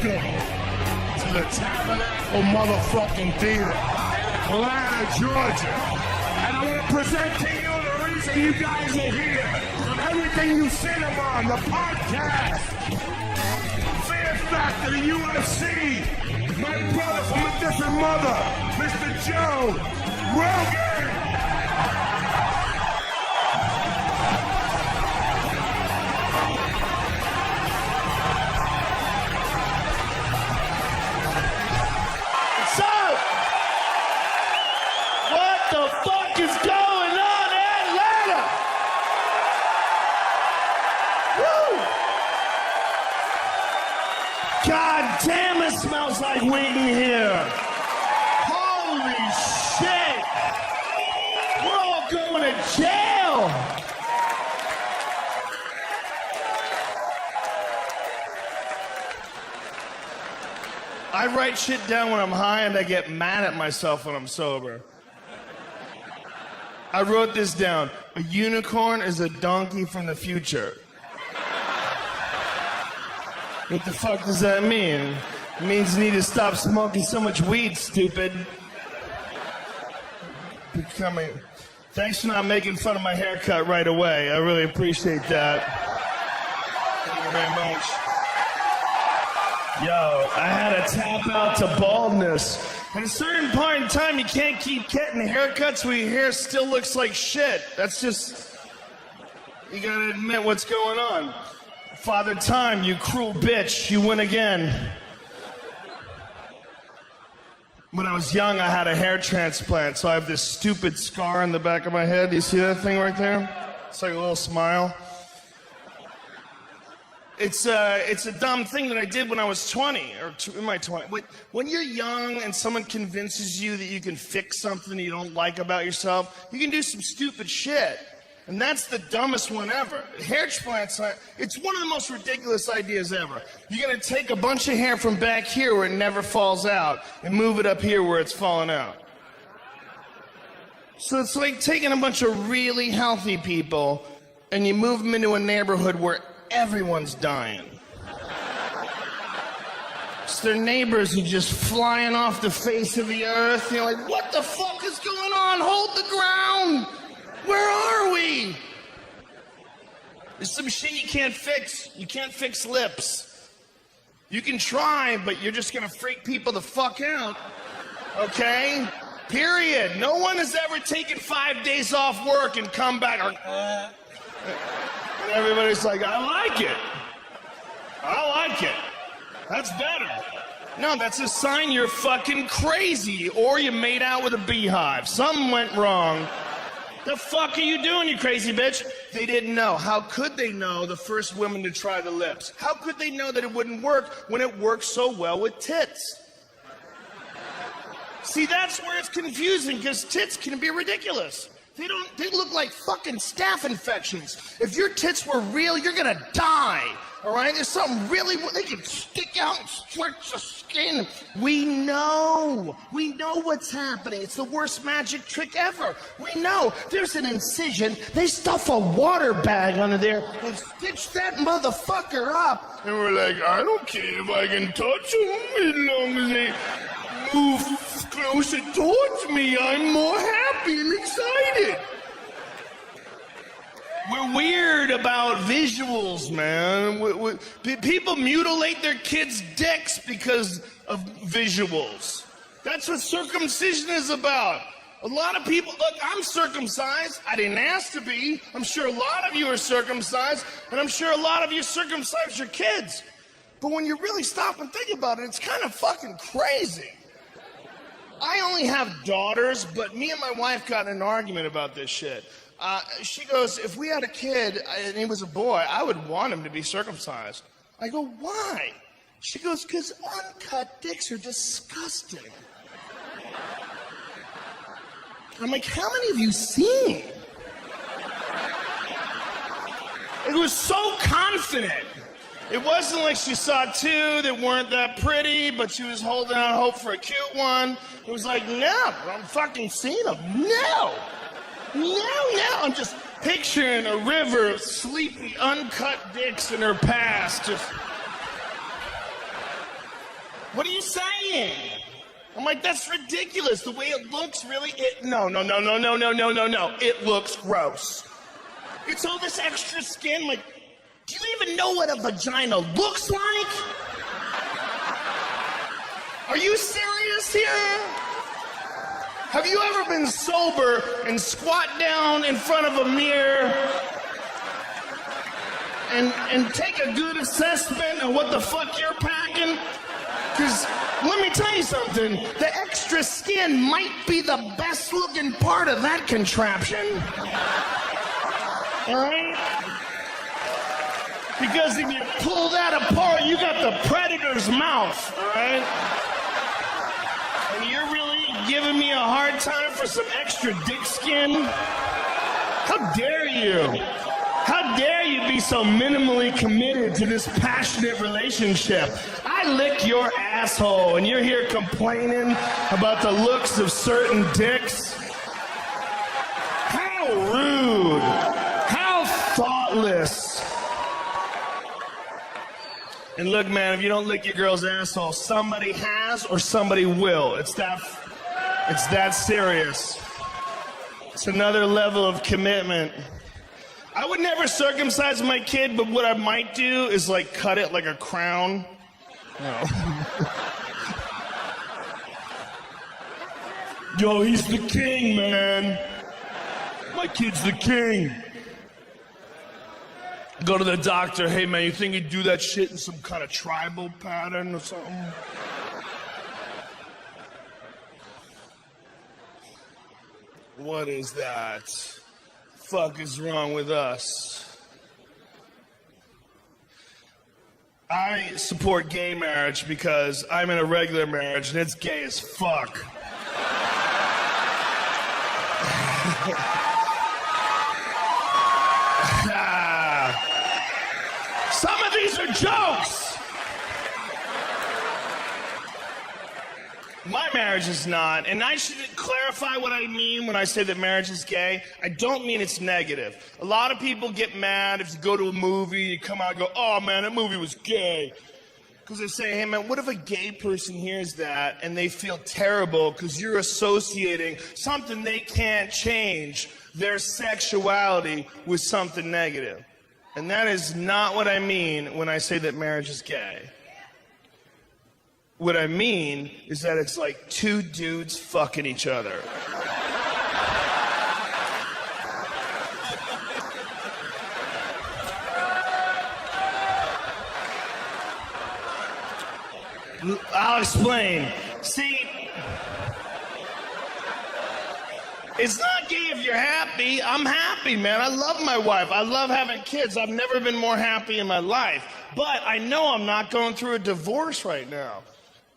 Welcome to the Tabernacle motherfucking Theater, Atlanta, Georgia. And I want to present to you the reason you guys are here. From everything you see them on, the podcast, Fear Factor, the UFC, my brother from a different mother, Mr. Joe Rogan. God damn, it smells like weed in here. Holy shit. We're all going to jail. I write shit down when I'm high and I get mad at myself when I'm sober. I wrote this down. A unicorn is a donkey from the future. What the fuck does that mean? It means you need to stop smoking so much weed, stupid. Thanks for not making fun of my haircut right away. I really appreciate that. Thank you very much. Yo, I had to tap out to baldness. At a certain point in time, you can't keep getting haircuts where your hair still looks like shit. That's just... You gotta admit what's going on. Father Time, you cruel bitch, you win again. When I was young, I had a hair transplant, so I have this stupid scar on the back of my head. Do you see that thing right there? It's like a little smile. It's a dumb thing that I did when I was 20, or in my 20s. When you're young and someone convinces you that you can fix something you don't like about yourself, you can do some stupid shit. And that's the dumbest one ever. Hair transplants, it's one of the most ridiculous ideas ever. You're gonna take a bunch of hair from back here where it never falls out and move it up here where it's falling out. So it's like taking a bunch of really healthy people and you move them into a neighborhood where everyone's dying. It's their neighbors who just flying off the face of the earth. You're like, what the fuck is going on? Hold the ground! Where are we? There's some shit you can't fix. You can't fix lips. You can try, but you're just gonna freak people the fuck out. Okay? Period. No one has ever taken 5 days off work and come back. And everybody's like, I like it. I like it. That's better. No, that's a sign you're fucking crazy, or you made out with a beehive. Something went wrong. The fuck are you doing, you crazy bitch? They didn't know. How could they know the first women to try the lips? How could they know that it wouldn't work when it works so well with tits? See, that's where it's confusing, because tits can be ridiculous. They look like fucking staph infections. If your tits were real, you're gonna die, all right? There's something really, they can stick out and stretch the skin. We know what's happening. It's the worst magic trick ever. We know there's an incision. They stuff a water bag under there and stitch that motherfucker up. And we're like, I don't care if I can touch them as long as they move closer towards me. I'm more happy and excited. We're weird about visuals, man. People mutilate their kids' dicks because of visuals. That's what circumcision is about. A lot of people, look, I'm circumcised. I didn't ask to be. I'm sure a lot of you are circumcised, and I'm sure a lot of you circumcise your kids. But when you really stop and think about it, it's kind of fucking crazy. I only have daughters, but me and my wife got in an argument about this shit. She goes, if we had a kid and he was a boy, I would want him to be circumcised. I go, why? She goes, because uncut dicks are disgusting. I'm like, how many have you seen? It was so confident. It wasn't like she saw two that weren't that pretty, but she was holding out hope for a cute one. It was like, no, I'm fucking seeing them. No. I'm just picturing a river of sleepy, uncut dicks in her past. Just What are you saying? I'm like, that's ridiculous. The way it looks really, no. It looks gross. It's all this extra skin. Like, do you even know what a vagina looks like? Are you serious here? Have you ever been sober and squat down in front of a mirror and take a good assessment of what the fuck you're packing? Because let me tell you something, the extra skin might be the best looking part of that contraption. All right? Because if you pull that apart, you got the predator's mouth, all right? And you're really giving me a hard time for some extra dick skin? How dare you? How dare you be so minimally committed to this passionate relationship? I lick your asshole and you're here complaining about the looks of certain dicks? How rude. How thoughtless. And look, man, if you don't lick your girl's asshole, somebody has or somebody will. It's that serious. It's another level of commitment. I would never circumcise my kid, but what I might do is like cut it like a crown. No. Yo, he's the king, man. My kid's the king. Go to the doctor. Hey, man, you think you'd do that shit in some kind of tribal pattern or something? What is that? Fuck is wrong with us? I support gay marriage because I'm in a regular marriage and it's gay as fuck. Some of these are jokes. My marriage is not, and I should clarify what I mean when I say that marriage is gay. I don't mean it's negative. A lot of people get mad if you go to a movie, you come out and go, oh man, that movie was gay. Because they say, hey man, what if a gay person hears that and they feel terrible because you're associating something they can't change, their sexuality, with something negative. And that is not what I mean when I say that marriage is gay. What I mean is that it's like two dudes fucking each other. I'll explain. See, it's not gay if you're happy. I'm happy, man. I love my wife. I love having kids. I've never been more happy in my life. But I know I'm not going through a divorce right now.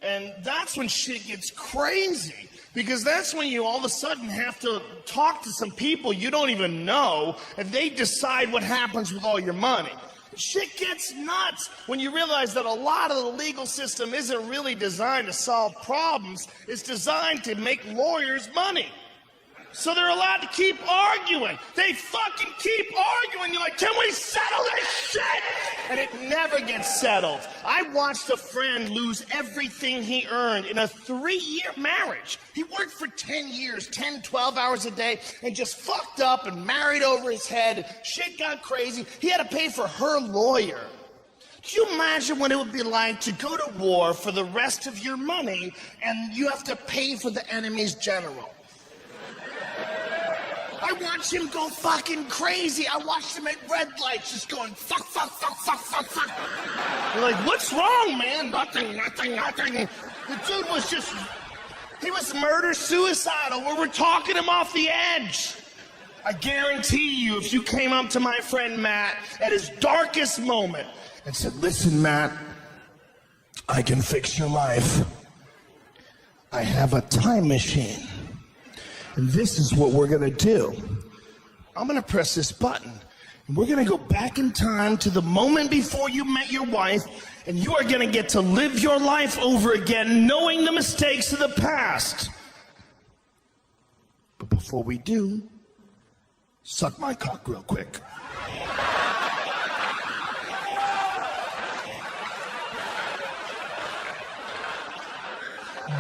And that's when shit gets crazy. Because that's when you all of a sudden have to talk to some people you don't even know, and they decide what happens with all your money. Shit gets nuts when you realize that a lot of the legal system isn't really designed to solve problems. It's designed to make lawyers money. So they're allowed to keep arguing. They fucking keep arguing. You're like, can we settle this shit? And it never gets settled. I watched a friend lose everything he earned in a 3-year marriage. He worked for 10 years, 10, 12 hours a day, and just fucked up and married over his head. Shit got crazy. He had to pay for her lawyer. Can you imagine what it would be like to go to war for the rest of your money and you have to pay for the enemy's general? I watched him go fucking crazy. I watched him at red lights just going fuck. You're like, what's wrong, man? Nothing. The dude was just, he was murder-suicidal. We were talking him off the edge. I guarantee you, if you came up to my friend Matt at his darkest moment and said, listen, Matt, I can fix your life. I have a time machine. And this is what we're gonna do. I'm gonna press this button, and we're gonna go back in time to the moment before you met your wife, and you are gonna get to live your life over again, knowing the mistakes of the past. But before we do, suck my cock real quick.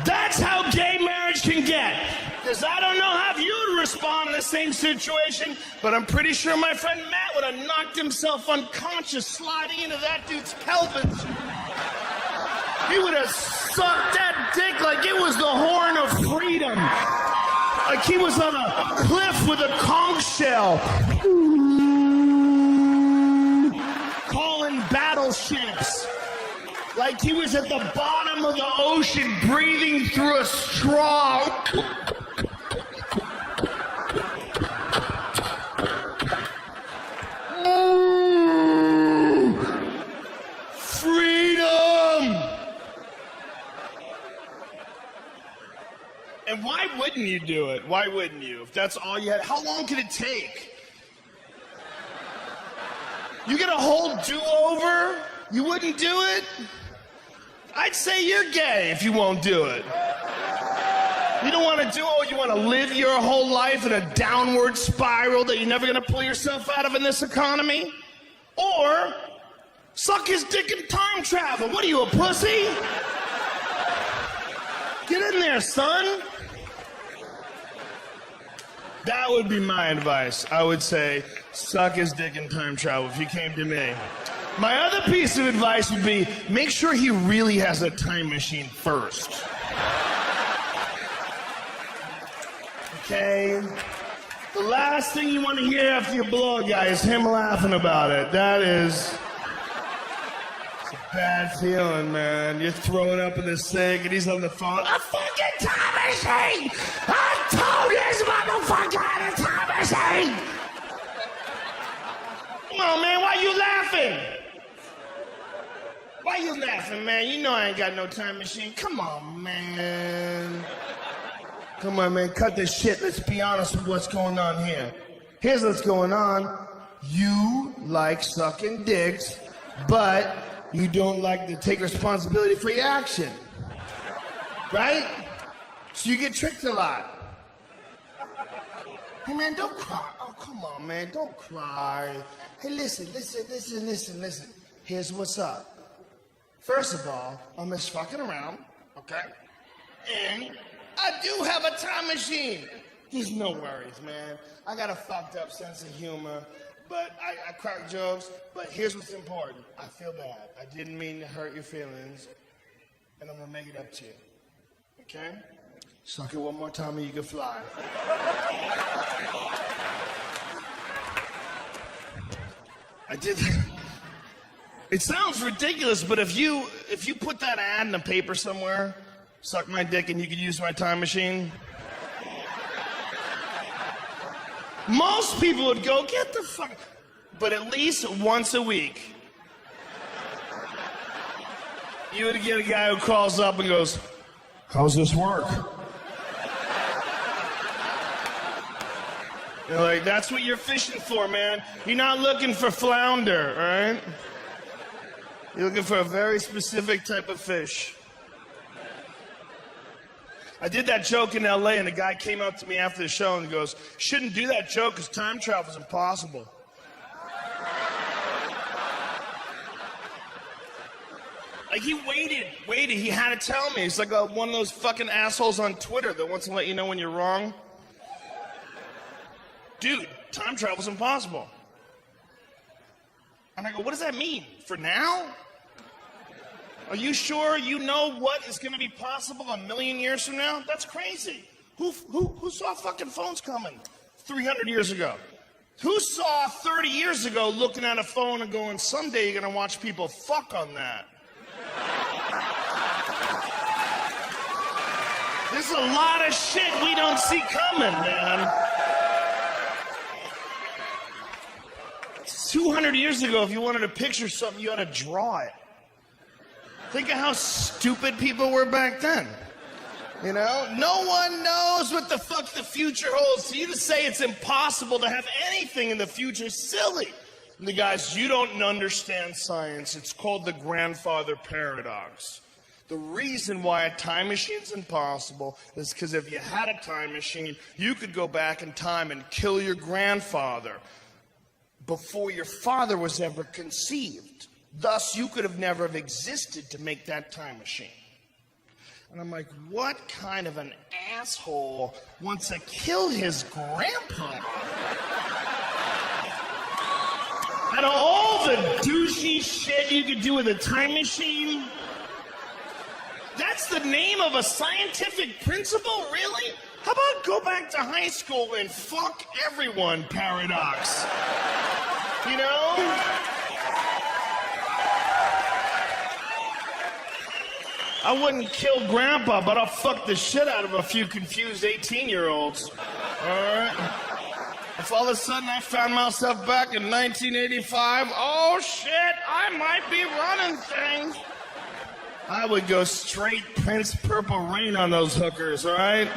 That's how gay marriage can get. Because I don't know how you'd respond in the same situation, but I'm pretty sure my friend Matt would have knocked himself unconscious sliding into that dude's pelvis. He would have sucked that dick like it was the horn of freedom. Like he was on a cliff with a conch shell. Calling battleships. Like he was at the bottom of the ocean breathing through a straw. Freedom! And why wouldn't you do it? Why wouldn't you? If that's all you had, how long could it take? You get a whole do-over? You wouldn't do it? I'd say you're gay if you won't do it. You don't want to do it, you want to live your whole life in a downward spiral that you're never going to pull yourself out of in this economy? Or suck his dick and time travel. What are you, a pussy? Get in there, son. That would be my advice. I would say, suck his dick and time travel if you came to me. My other piece of advice would be, make sure he really has a time machine first. Okay? The last thing you want to hear after you blow a guy is him laughing about it. That is... it's a bad feeling, man. You're throwing up in the sink and he's on the phone. A fucking time machine! I told this motherfucker had a time machine! Come on, man, why you laughing? Why you laughing, man? You know I ain't got no time machine. Come on, man. Come on, man, cut this shit. Let's be honest with what's going on here. Here's what's going on. You like sucking dicks, but you don't like to take responsibility for your action. Right? So you get tricked a lot. Hey, man, don't cry. Oh, come on, man, don't cry. Hey, listen. Here's what's up. First of all, I'm just fucking around, okay? And I do have a time machine. There's no worries, man. I got a fucked up sense of humor, but I crack jokes. But here's what's important. I feel bad. I didn't mean to hurt your feelings, and I'm gonna make it up to you. Okay? Suck it one more time and you can fly. I did. It sounds ridiculous, but if you put that ad in the paper somewhere, suck my dick and you could use my time machine, most people would go, get the fuck. But at least once a week, you would get a guy who calls up and goes, how's this work? You're like, that's what you're fishing for, man. You're not looking for flounder, all right? You're looking for a very specific type of fish. I did that joke in LA, and a guy came up to me after the show and goes, shouldn't do that joke because time travel is impossible. Like, he waited. He had to tell me. He's like one of those fucking assholes on Twitter that wants to let you know when you're wrong. Dude, time travel's impossible. And I go, what does that mean? For now? Are you sure you know what is going to be possible a million years from now? That's crazy. Who saw fucking phones coming 300 years ago? Who saw 30 years ago looking at a phone and going, someday you're going to watch people fuck on that? There's a lot of shit we don't see coming, man. 200 years ago, if you wanted to picture something, you had to draw it. Think of how stupid people were back then. You know? No one knows what the fuck the future holds. So you to say it's impossible to have anything in the future is silly. And the guys, you don't understand science. It's called the grandfather paradox. The reason why a time machine's impossible is because if you had a time machine, you could go back in time and kill your grandfather before your father was ever conceived. Thus, you could have never have existed to make that time machine. And I'm like, what kind of an asshole wants to kill his grandpa? Out of all the douchey shit you could do with a time machine, that's the name of a scientific principle, really? How about go back to high school and fuck everyone paradox? You know? I wouldn't kill Grandpa, but I'll fuck the shit out of a few confused 18-year-olds. All right? If all of a sudden I found myself back in 1985, oh shit, I might be running things. I would go straight Prince Purple Rain on those hookers, all right?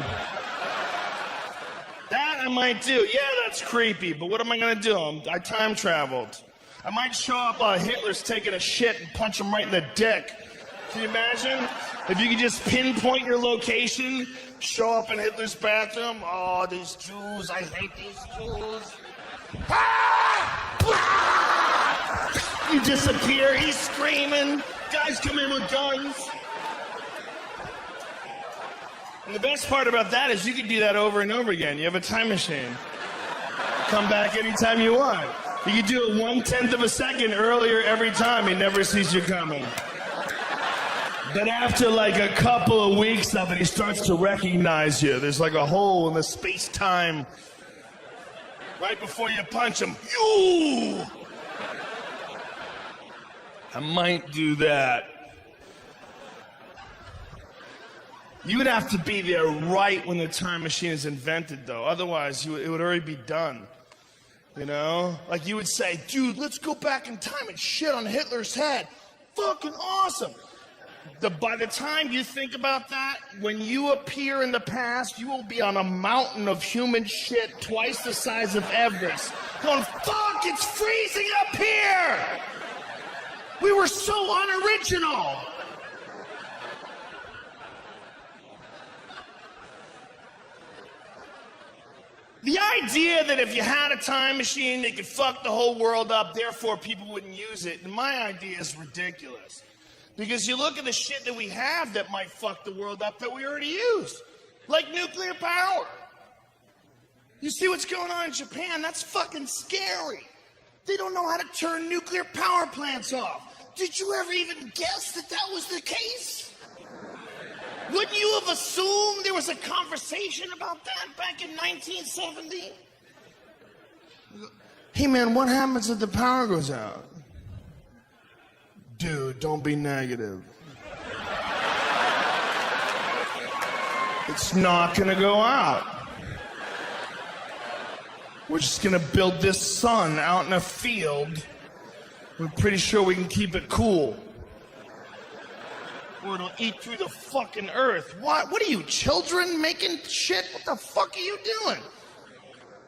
That I might do. Yeah, that's creepy, but what am I gonna do? I time traveled. I might show up while Hitler's taking a shit and punch him right in the dick. Can you imagine? If you could just pinpoint your location, show up in Hitler's bathroom. Oh, these Jews, I hate these Jews. Ah! Ah! You disappear, he's screaming. Guys come in with guns. And the best part about that is you can do that over and over again. You have a time machine. Come back anytime you want. You can do it 1/10 of a second earlier every time. He never sees you coming. But after like a couple of weeks of it, he starts to recognize you. There's like a hole in the space-time right before you punch him. You! I might do that. You would have to be there right when the time machine is invented, though. Otherwise, it would already be done. You know? Like you would say, dude, let's go back in time and shit on Hitler's head. Fucking awesome. By the time you think about that, when you appear in the past, you will be on a mountain of human shit twice the size of Everest. Going, fuck, it's freezing up here! We were so unoriginal! The idea that if you had a time machine, they could fuck the whole world up, therefore people wouldn't use it, and my idea is ridiculous. Because you look at the shit that we have that might fuck the world up that we already use. Like nuclear power. You see what's going on in Japan? That's fucking scary. They don't know how to turn nuclear power plants off. Did you ever even guess that that was the case? Wouldn't you have assumed there was a conversation about that back in 1970? Hey man, what happens if the power goes out? Dude, don't be negative. It's not gonna go out. We're just gonna build this sun out in a field. We're pretty sure we can keep it cool. Or it'll eat through the fucking earth. What are you, children making shit? What the fuck are you doing?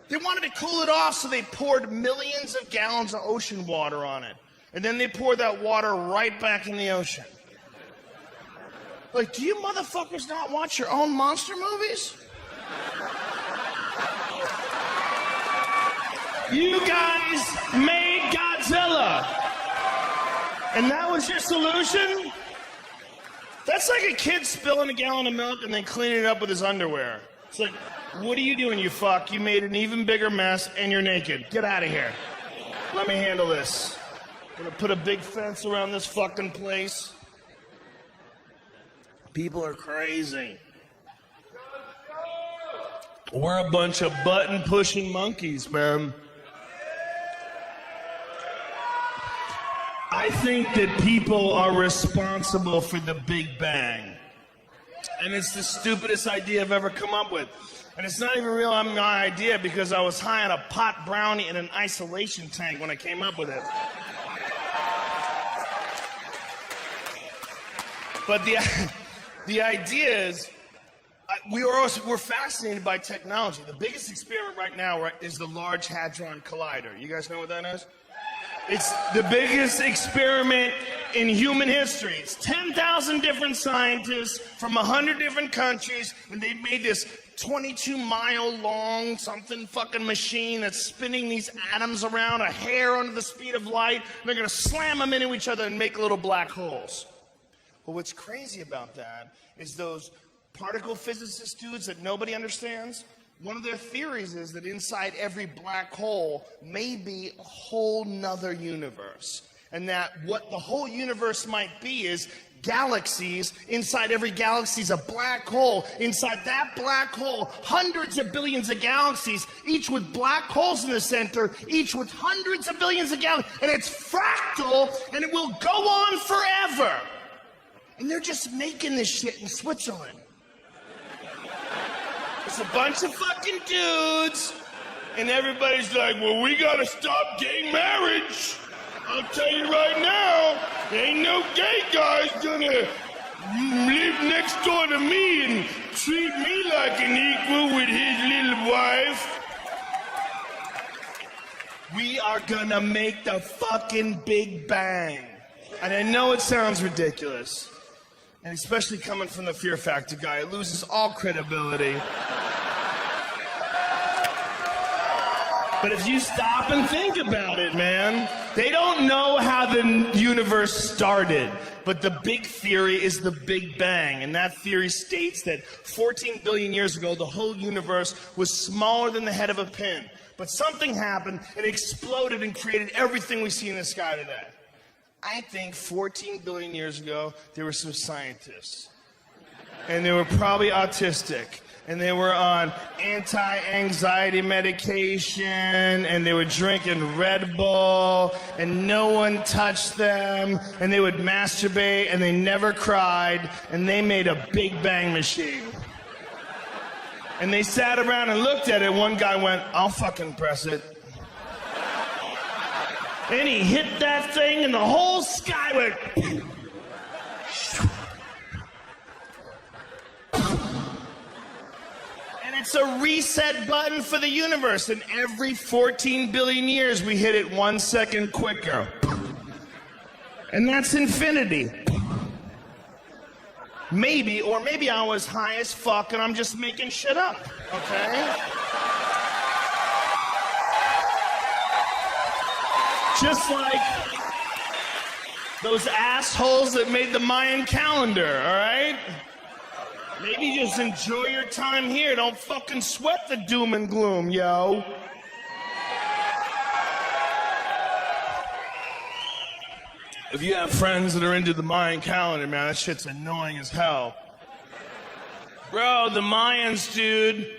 They wanted to cool it off, so they poured millions of gallons of ocean water on it. And then they pour that water right back in the ocean. Like, do you motherfuckers not watch your own monster movies? You guys made Godzilla. And that was your solution? That's like a kid spilling a gallon of milk and then cleaning it up with his underwear. It's like, what are you doing, you fuck? You made an even bigger mess and you're naked. Get out of here. Let me handle this. I'm gonna put a big fence around this fucking place. People are crazy. We're a bunch of button-pushing monkeys, man. I think that people are responsible for the Big Bang. And it's the stupidest idea I've ever come up with. And it's not even really my idea because I was high on a pot brownie in an isolation tank when I came up with it. But the idea is, we're fascinated by technology. The biggest experiment right now is the Large Hadron Collider. You guys know what that is? It's the biggest experiment in human history. It's 10,000 different scientists from 100 different countries, and they made this 22-mile long something fucking machine that's spinning these atoms around a hair under the speed of light, and they're gonna slam them into each other and make little black holes. But what's crazy about that is those particle physicist dudes that nobody understands, one of their theories is that inside every black hole may be a whole nother universe. And that what the whole universe might be is galaxies. Inside every galaxy is a black hole. Inside that black hole, hundreds of billions of galaxies, each with black holes in the center, each with hundreds of billions of galaxies. And it's fractal, and it will go on forever. And they're just making this shit in Switzerland. It's a bunch of fucking dudes, and everybody's like, well, we gotta stop gay marriage. I'll tell you right now, ain't no gay guy's gonna live next door to me and treat me like an equal with his little wife. We are gonna make the fucking Big Bang. And I know it sounds ridiculous, and especially coming from the Fear Factor guy, it loses all credibility. But if you stop and think about it, man, they don't know how the universe started. But the big theory is the Big Bang. And that theory states that 14 billion years ago, the whole universe was smaller than the head of a pin. But something happened, and it exploded and created everything we see in the sky today. I think 14 billion years ago, there were some scientists. And they were probably autistic. And they were on anti-anxiety medication, and they were drinking Red Bull, and no one touched them, and they would masturbate, and they never cried, and they made a Big Bang machine. And they sat around and looked at it. One guy went, I'll fucking press it. And he hit that thing, and the whole sky went... It's a reset button for the universe, and every 14 billion years we hit it 1 second quicker. And that's infinity. Maybe, or maybe I was high as fuck and I'm just making shit up, okay? Just like those assholes that made the Mayan calendar, all right? Maybe just enjoy your time here. Don't fucking sweat the doom and gloom, yo. If you have friends that are into the Mayan calendar, man, that shit's annoying as hell. Bro, the Mayans, dude.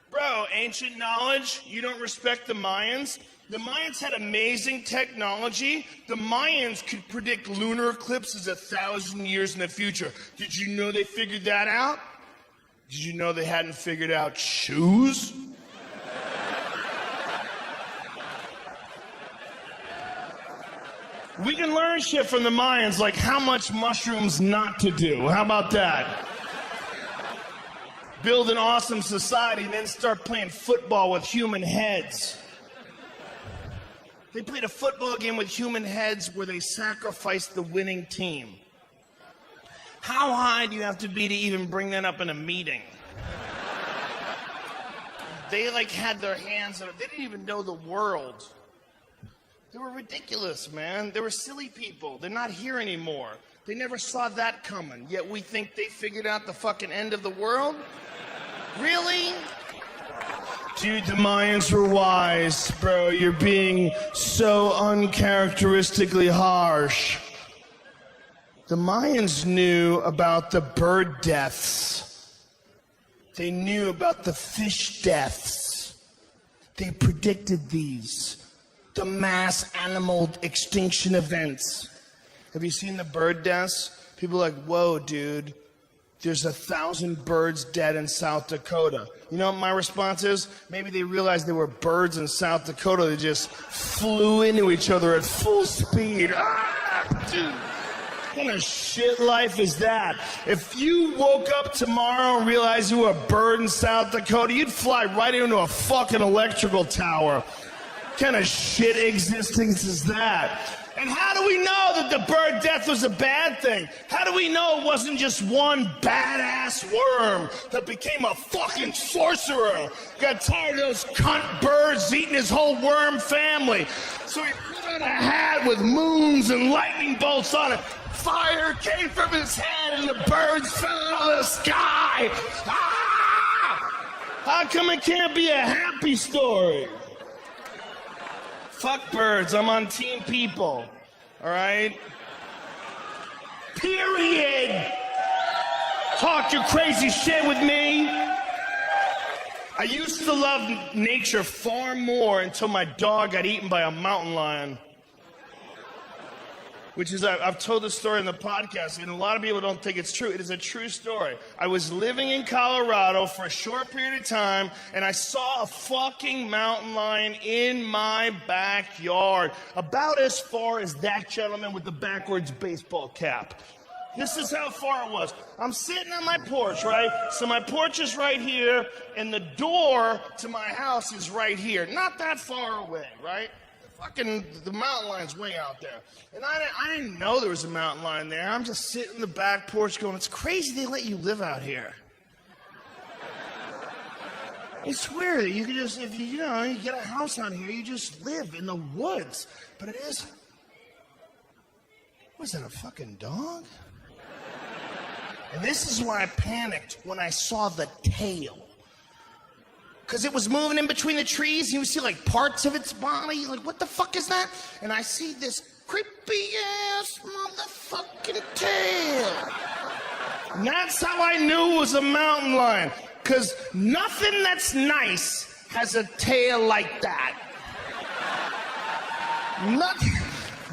Bro, ancient knowledge, you don't respect the Mayans? The Mayans had amazing technology. The Mayans could predict lunar eclipses 1,000 years in the future. Did you know they figured that out? Did you know they hadn't figured out shoes? We can learn shit from the Mayans, like how much mushrooms not to do. How about that? Build an awesome society and then start playing football with human heads. They played a football game with human heads where they sacrificed the winning team. How high do you have to be to even bring that up in a meeting? They like had their hands up. They didn't even know the world. They were ridiculous, man. They were silly people. They're not here anymore. They never saw that coming. Yet we think they figured out the fucking end of the world? Really? Dude, the Mayans were wise, bro. You're being so uncharacteristically harsh. The Mayans knew about the bird deaths. They knew about the fish deaths. They predicted these. The mass animal extinction events. Have you seen the bird deaths? People are like, whoa, dude. There's 1,000 birds dead in South Dakota. You know what my response is? Maybe they realized there were birds in South Dakota that just flew into each other at full speed. Ah, dude. What kind of shit life is that? If you woke up tomorrow and realized you were a bird in South Dakota, you'd fly right into a fucking electrical tower. What kind of shit existence is that? And how do we know that the bird death was a bad thing? How do we know it wasn't just one badass worm that became a fucking sorcerer? Got tired of those cunt birds eating his whole worm family. So he put on a hat with moons and lightning bolts on it. Fire came from his head and the birds fell out of the sky. Ah! How come it can't be a happy story? Fuck birds, I'm on team people. All right? Period. Talk your crazy shit with me. I used to love nature far more until my dog got eaten by a mountain lion. Which is, I've told this story in the podcast, and a lot of people don't think it's true. It is a true story. I was living in Colorado for a short period of time, and I saw a fucking mountain lion in my backyard, about as far as that gentleman with the backwards baseball cap. This is how far it was. I'm sitting on my porch, right? So my porch is right here, and the door to my house is right here. Not that far away, right? The mountain lion's way out there. And I didn't know there was a mountain lion there. I'm just sitting in the back porch going, it's crazy they let you live out here. It's weird. You can just, if you get a house out here, you just live in the woods. But it is, was that a fucking dog? And this is why I panicked when I saw the tail. Because it was moving in between the trees, and you would see like parts of its body. Like, what the fuck is that? And I see this creepy ass motherfucking tail. And that's how I knew it was a mountain lion. Because nothing that's nice has a tail like that. Nothing.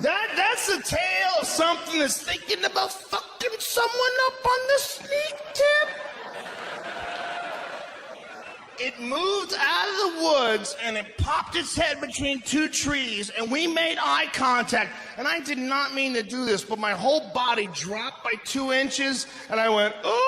That's the tail of something that's thinking about fucking someone up on the sneak tip. It moved out of the woods and it popped its head between two trees and we made eye contact. And I did not mean to do this, but my whole body dropped by 2 inches and I went, oh!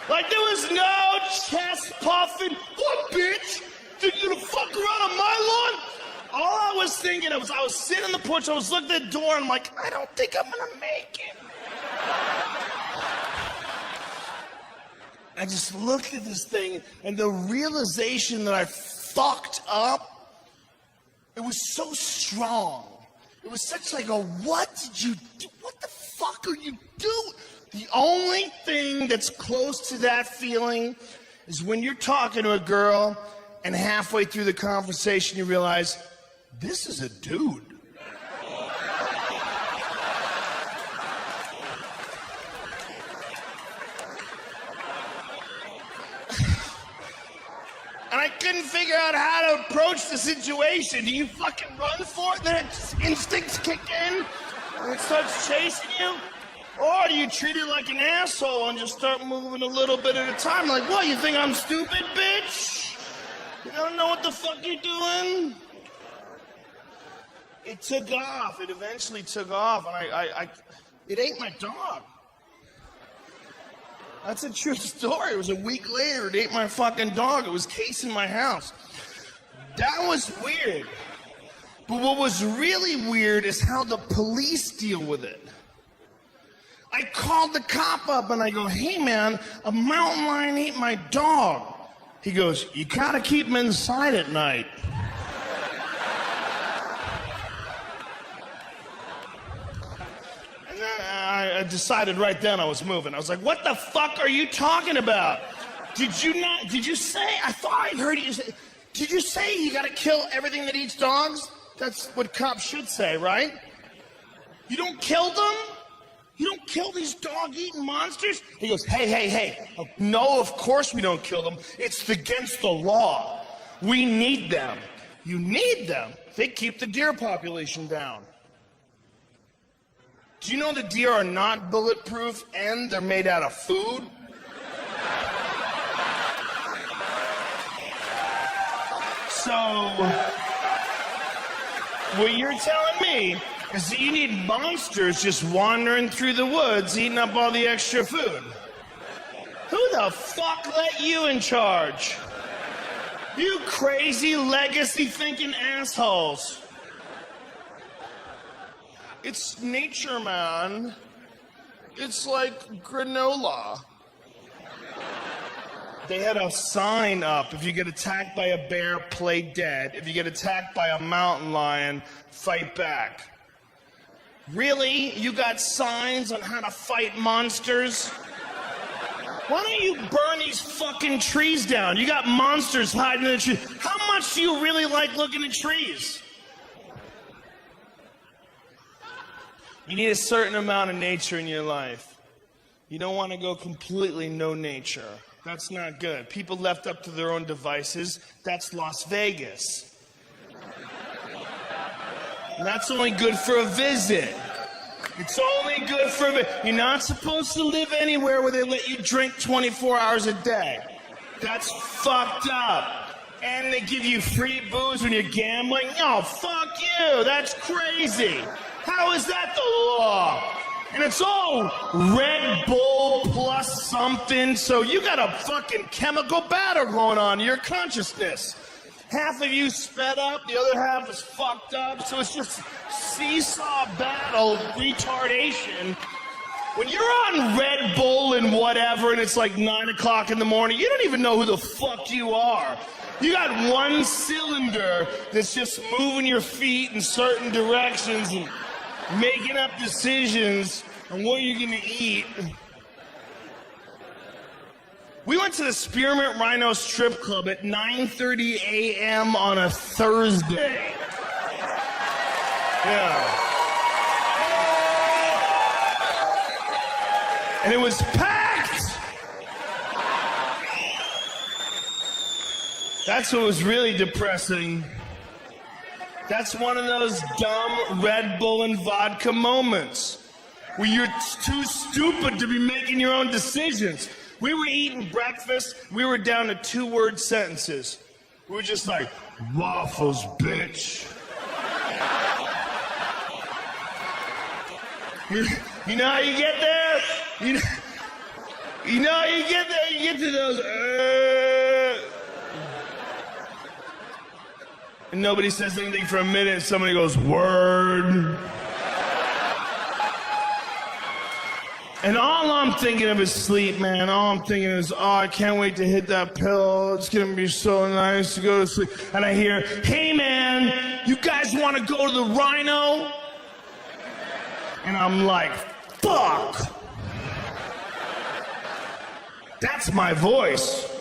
Like there was no chest puffing. What, bitch? Think you're gonna fuck around on my lawn? All I was thinking, I was sitting on the porch, I was looking at the door, and I'm like, I don't think I'm gonna make it. I just looked at this thing, and the realization that I fucked up, it was so strong. It was such like a, what did you do? What the fuck are you doing? The only thing that's close to that feeling is when you're talking to a girl, and halfway through the conversation you realize, this is a dude. And I couldn't figure out how to approach the situation. Do you fucking run for it, then its instincts kick in, and it starts chasing you? Or do you treat it like an asshole and just start moving a little bit at a time? Like, what, you think I'm stupid, bitch? You don't know what the fuck you're doing? It took off. It eventually took off, and it ate my dog. That's a true story. It was a week later. It ate my fucking dog. It was casing my house. That was weird. But what was really weird is how the police deal with it. I called the cop up and I go, hey man, a mountain lion ate my dog. He goes, you gotta keep him inside at night. And then I decided right then I was moving. I was like, what the fuck are you talking about? Did you say, I thought I heard you say, did you say you gotta kill everything that eats dogs? That's what cops should say, right? You don't kill them? You don't kill these dog-eating monsters? He goes, hey. No, of course we don't kill them. It's against the law. We need them. You need them. They keep the deer population down. Do you know the deer are not bulletproof and they're made out of food? So, what you're telling me is that you need monsters just wandering through the woods eating up all the extra food. Who the fuck let you in charge? You crazy legacy-thinking assholes. It's nature, man. It's like granola. They had a sign up: if you get attacked by a bear, play dead. If you get attacked by a mountain lion, fight back. Really? You got signs on how to fight monsters? Why don't you burn these fucking trees down? You got monsters hiding in the trees. How much do you really like looking at trees? You need a certain amount of nature in your life. You don't want to go completely no nature. That's not good. People left up to their own devices, that's Las Vegas. And that's only good for a visit. It's only good for a visit. You're not supposed to live anywhere where they let you drink 24 hours a day. That's fucked up. And they give you free booze when you're gambling. Oh, fuck you. That's crazy. How is that the law? And it's all Red Bull plus something, so you got a fucking chemical battle going on in your consciousness. Half of you sped up, the other half is fucked up, so it's just seesaw battle retardation. When you're on Red Bull and whatever, and it's like 9 o'clock in the morning, you don't even know who the fuck you are. You got one cylinder that's just moving your feet in certain directions and making up decisions on what you're gonna eat. We went to the Spearmint Rhino Strip Club at 9:30 a.m. on a Thursday. Yeah. And it was packed! That's what was really depressing. That's one of those dumb Red Bull and vodka moments where you're too stupid to be making your own decisions. We were eating breakfast, we were down to 2-word sentences. We were just like, waffles, bitch. You know how you get there? You know how you get there? You get to those, and nobody says anything for a minute, and somebody goes, word. And all I'm thinking of is sleep, man. All I'm thinking is, oh, I can't wait to hit that pill. It's gonna be so nice to go to sleep. And I hear, hey, man, you guys want to go to the Rhino? And I'm like, fuck. That's my voice.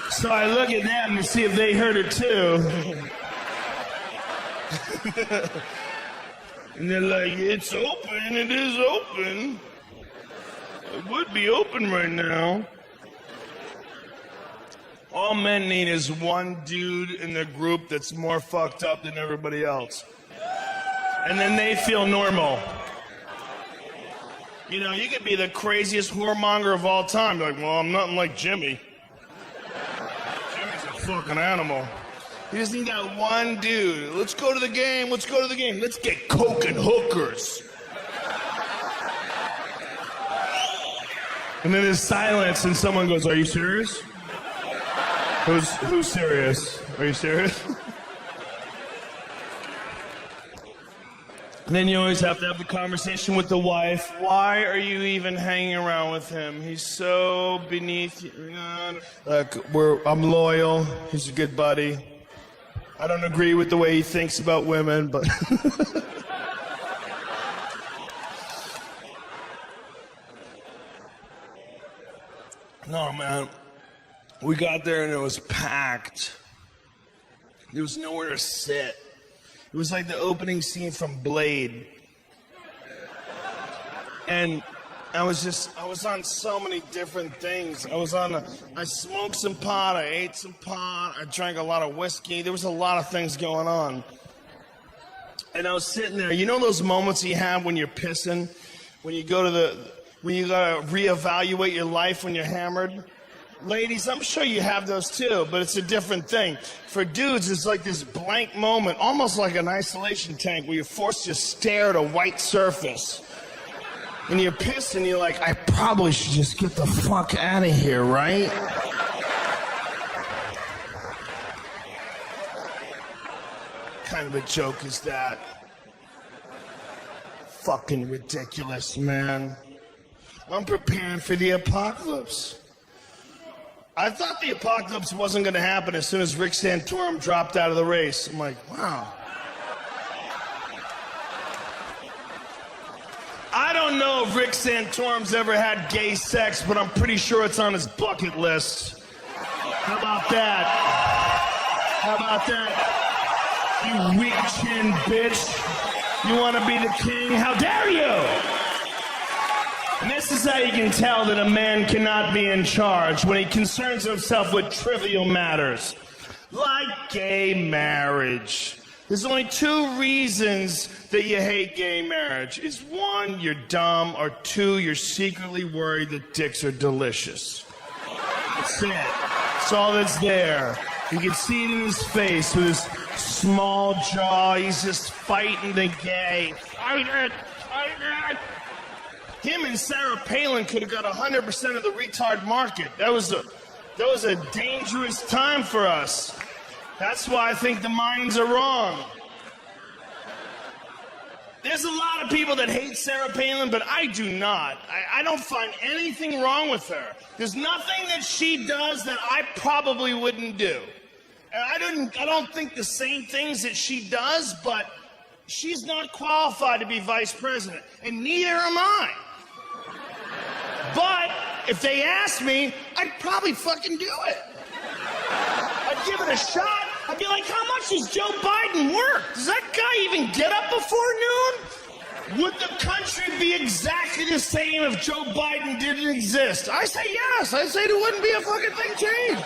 So I look at them to see if they heard it too. And they're like, it's open, it is open. It would be open right now. All men need is one dude in the group that's more fucked up than everybody else. And then they feel normal. You know, you could be the craziest whoremonger of all time. You're like, well, I'm nothing like Jimmy. Fucking animal. You just need that one dude. Let's go to the game. Let's go to the game. Let's get coke and hookers. And then there's silence, and someone goes, "Are you serious? Who's serious? Are you serious?" And then you always have to have the conversation with the wife. Why are you even hanging around with him? He's so beneath you. Look, I'm loyal. He's a good buddy. I don't agree with the way he thinks about women, but... No, man. We got there and it was packed. There was nowhere to sit. It was like the opening scene from Blade. And I was on so many different things. I smoked some pot, I ate some pot, I drank a lot of whiskey. There was a lot of things going on. And I was sitting there. You know those moments you have when you're pissing? When you gotta reevaluate your life when you're hammered? Ladies, I'm sure you have those too, but it's a different thing. For dudes, it's like this blank moment, almost like an isolation tank where you're forced to stare at a white surface. And you're pissed and you're like, I probably should just get the fuck out of here, right? kind of a joke is that? Fucking ridiculous, man. I'm preparing for the apocalypse. I thought the apocalypse wasn't going to happen as soon as Rick Santorum dropped out of the race. I'm like, wow. I don't know if Rick Santorum's ever had gay sex, but I'm pretty sure it's on his bucket list. How about that? How about that? You weak-chin bitch. You want to be the king? How dare you? And this is how you can tell that a man cannot be in charge, when he concerns himself with trivial matters, like gay marriage. There's only two reasons that you hate gay marriage. Is one, you're dumb, or two, you're secretly worried that dicks are delicious. That's it. That's all that's there. You can see it in his face with his small jaw. He's just fighting the gay. Fight it! Fight it! Him and Sarah Palin could have got 100% of the retard market. That was a dangerous time for us. That's why I think the minds are wrong. There's a lot of people that hate Sarah Palin, but I do not. I don't find anything wrong with her. There's nothing that she does that I probably wouldn't do. And I don't think the same things that she does, but she's not qualified to be vice president, and neither am I. But if they asked me, I'd probably fucking do it. I'd give it a shot. I'd be like, how much does Joe Biden work? Does that guy even get up before noon? Would the country be exactly the same if Joe Biden didn't exist? I say yes. I say there wouldn't be a fucking thing changed.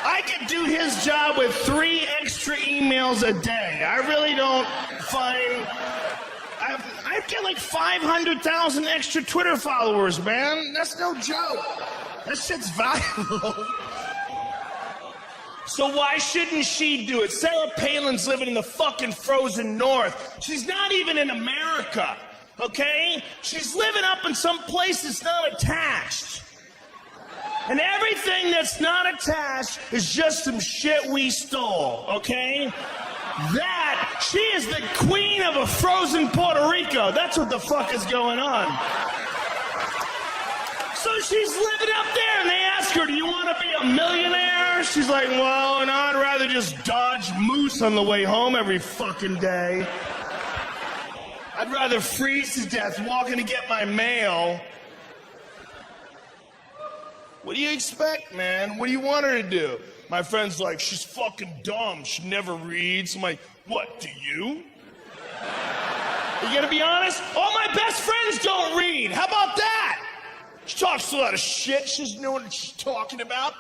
I could do his job with 3 extra emails a day. I really don't find... I get like 500,000 extra Twitter followers, man. That's no joke. That shit's valuable. So why shouldn't she do it? Sarah Palin's living in the fucking frozen north. She's not even in America, okay? She's living up in some place that's not attached. And everything that's not attached is just some shit we stole, okay? That, she is the queen of a frozen Puerto Rico. That's what the fuck is going on. So she's living up there, and they ask her, do you want to be a millionaire? She's like, well, no, I'd rather just dodge moose on the way home every fucking day. I'd rather freeze to death walking to get my mail. What do you expect, man? What do you want her to do? My friend's like, she's fucking dumb. She never reads. I'm like, what, do you? You gonna be honest? All my best friends don't read. How about that? She talks a lot of shit. She doesn't know what she's talking about.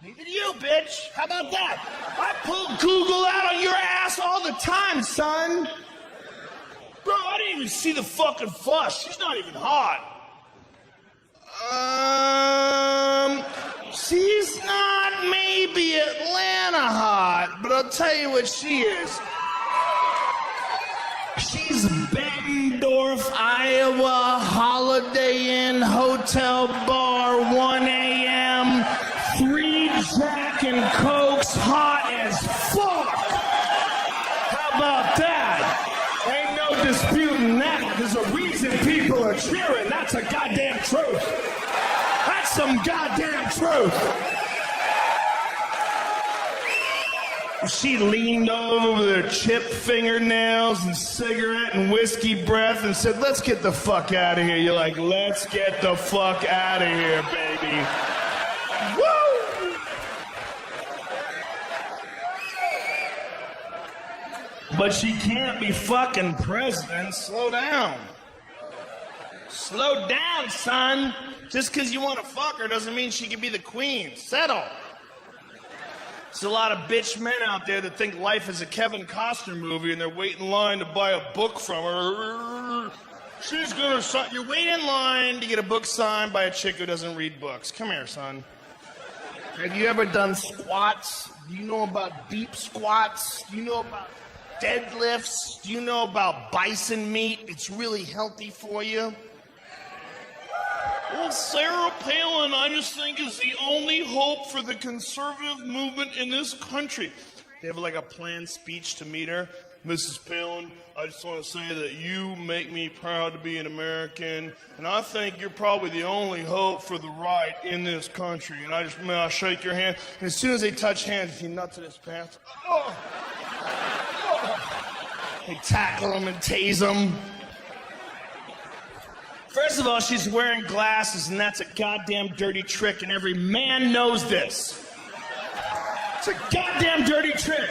Neither do you, bitch. How about that? I pull Google out on your ass all the time, son. Bro, I didn't even see the fucking fuss. She's not even hot. She's not maybe Atlanta hot, but I'll tell you what she is. She's Bettendorf, Iowa, Holiday Inn, Hotel Bar, 1 a.m., 3 Jack and Cokes, hot as fuck. How about that? Ain't no disputing that. There's a reason people are cheering. That's a goddamn truth. That's some goddamn truth. She leaned over with her chipped fingernails and cigarette and whiskey breath and said, let's get the fuck out of here. You're like, let's get the fuck out of here, baby. Woo! But she can't be fucking president. Slow down. Slow down, son. Just because you want to fuck her doesn't mean she can be the queen. Settle. There's a lot of bitch men out there that think life is a Kevin Costner movie and they're waiting in line to buy a book from her. She's gonna sign. You wait in line to get a book signed by a chick who doesn't read books. Come here, son. Have you ever done squats? Do you know about deep squats? Do you know about deadlifts? Do you know about bison meat? It's really healthy for you. Well, Sarah Palin, I just think, is the only hope for the conservative movement in this country. They have like a planned speech to meet her. Mrs. Palin, I just want to say that you make me proud to be an American, and I think you're probably the only hope for the right in this country. And may I shake your hand? And as soon as they touch hands, he nuts in his pants. Oh. They tackle him and tase him. First of all, she's wearing glasses, and that's a goddamn dirty trick, and every man knows this. It's a goddamn dirty trick.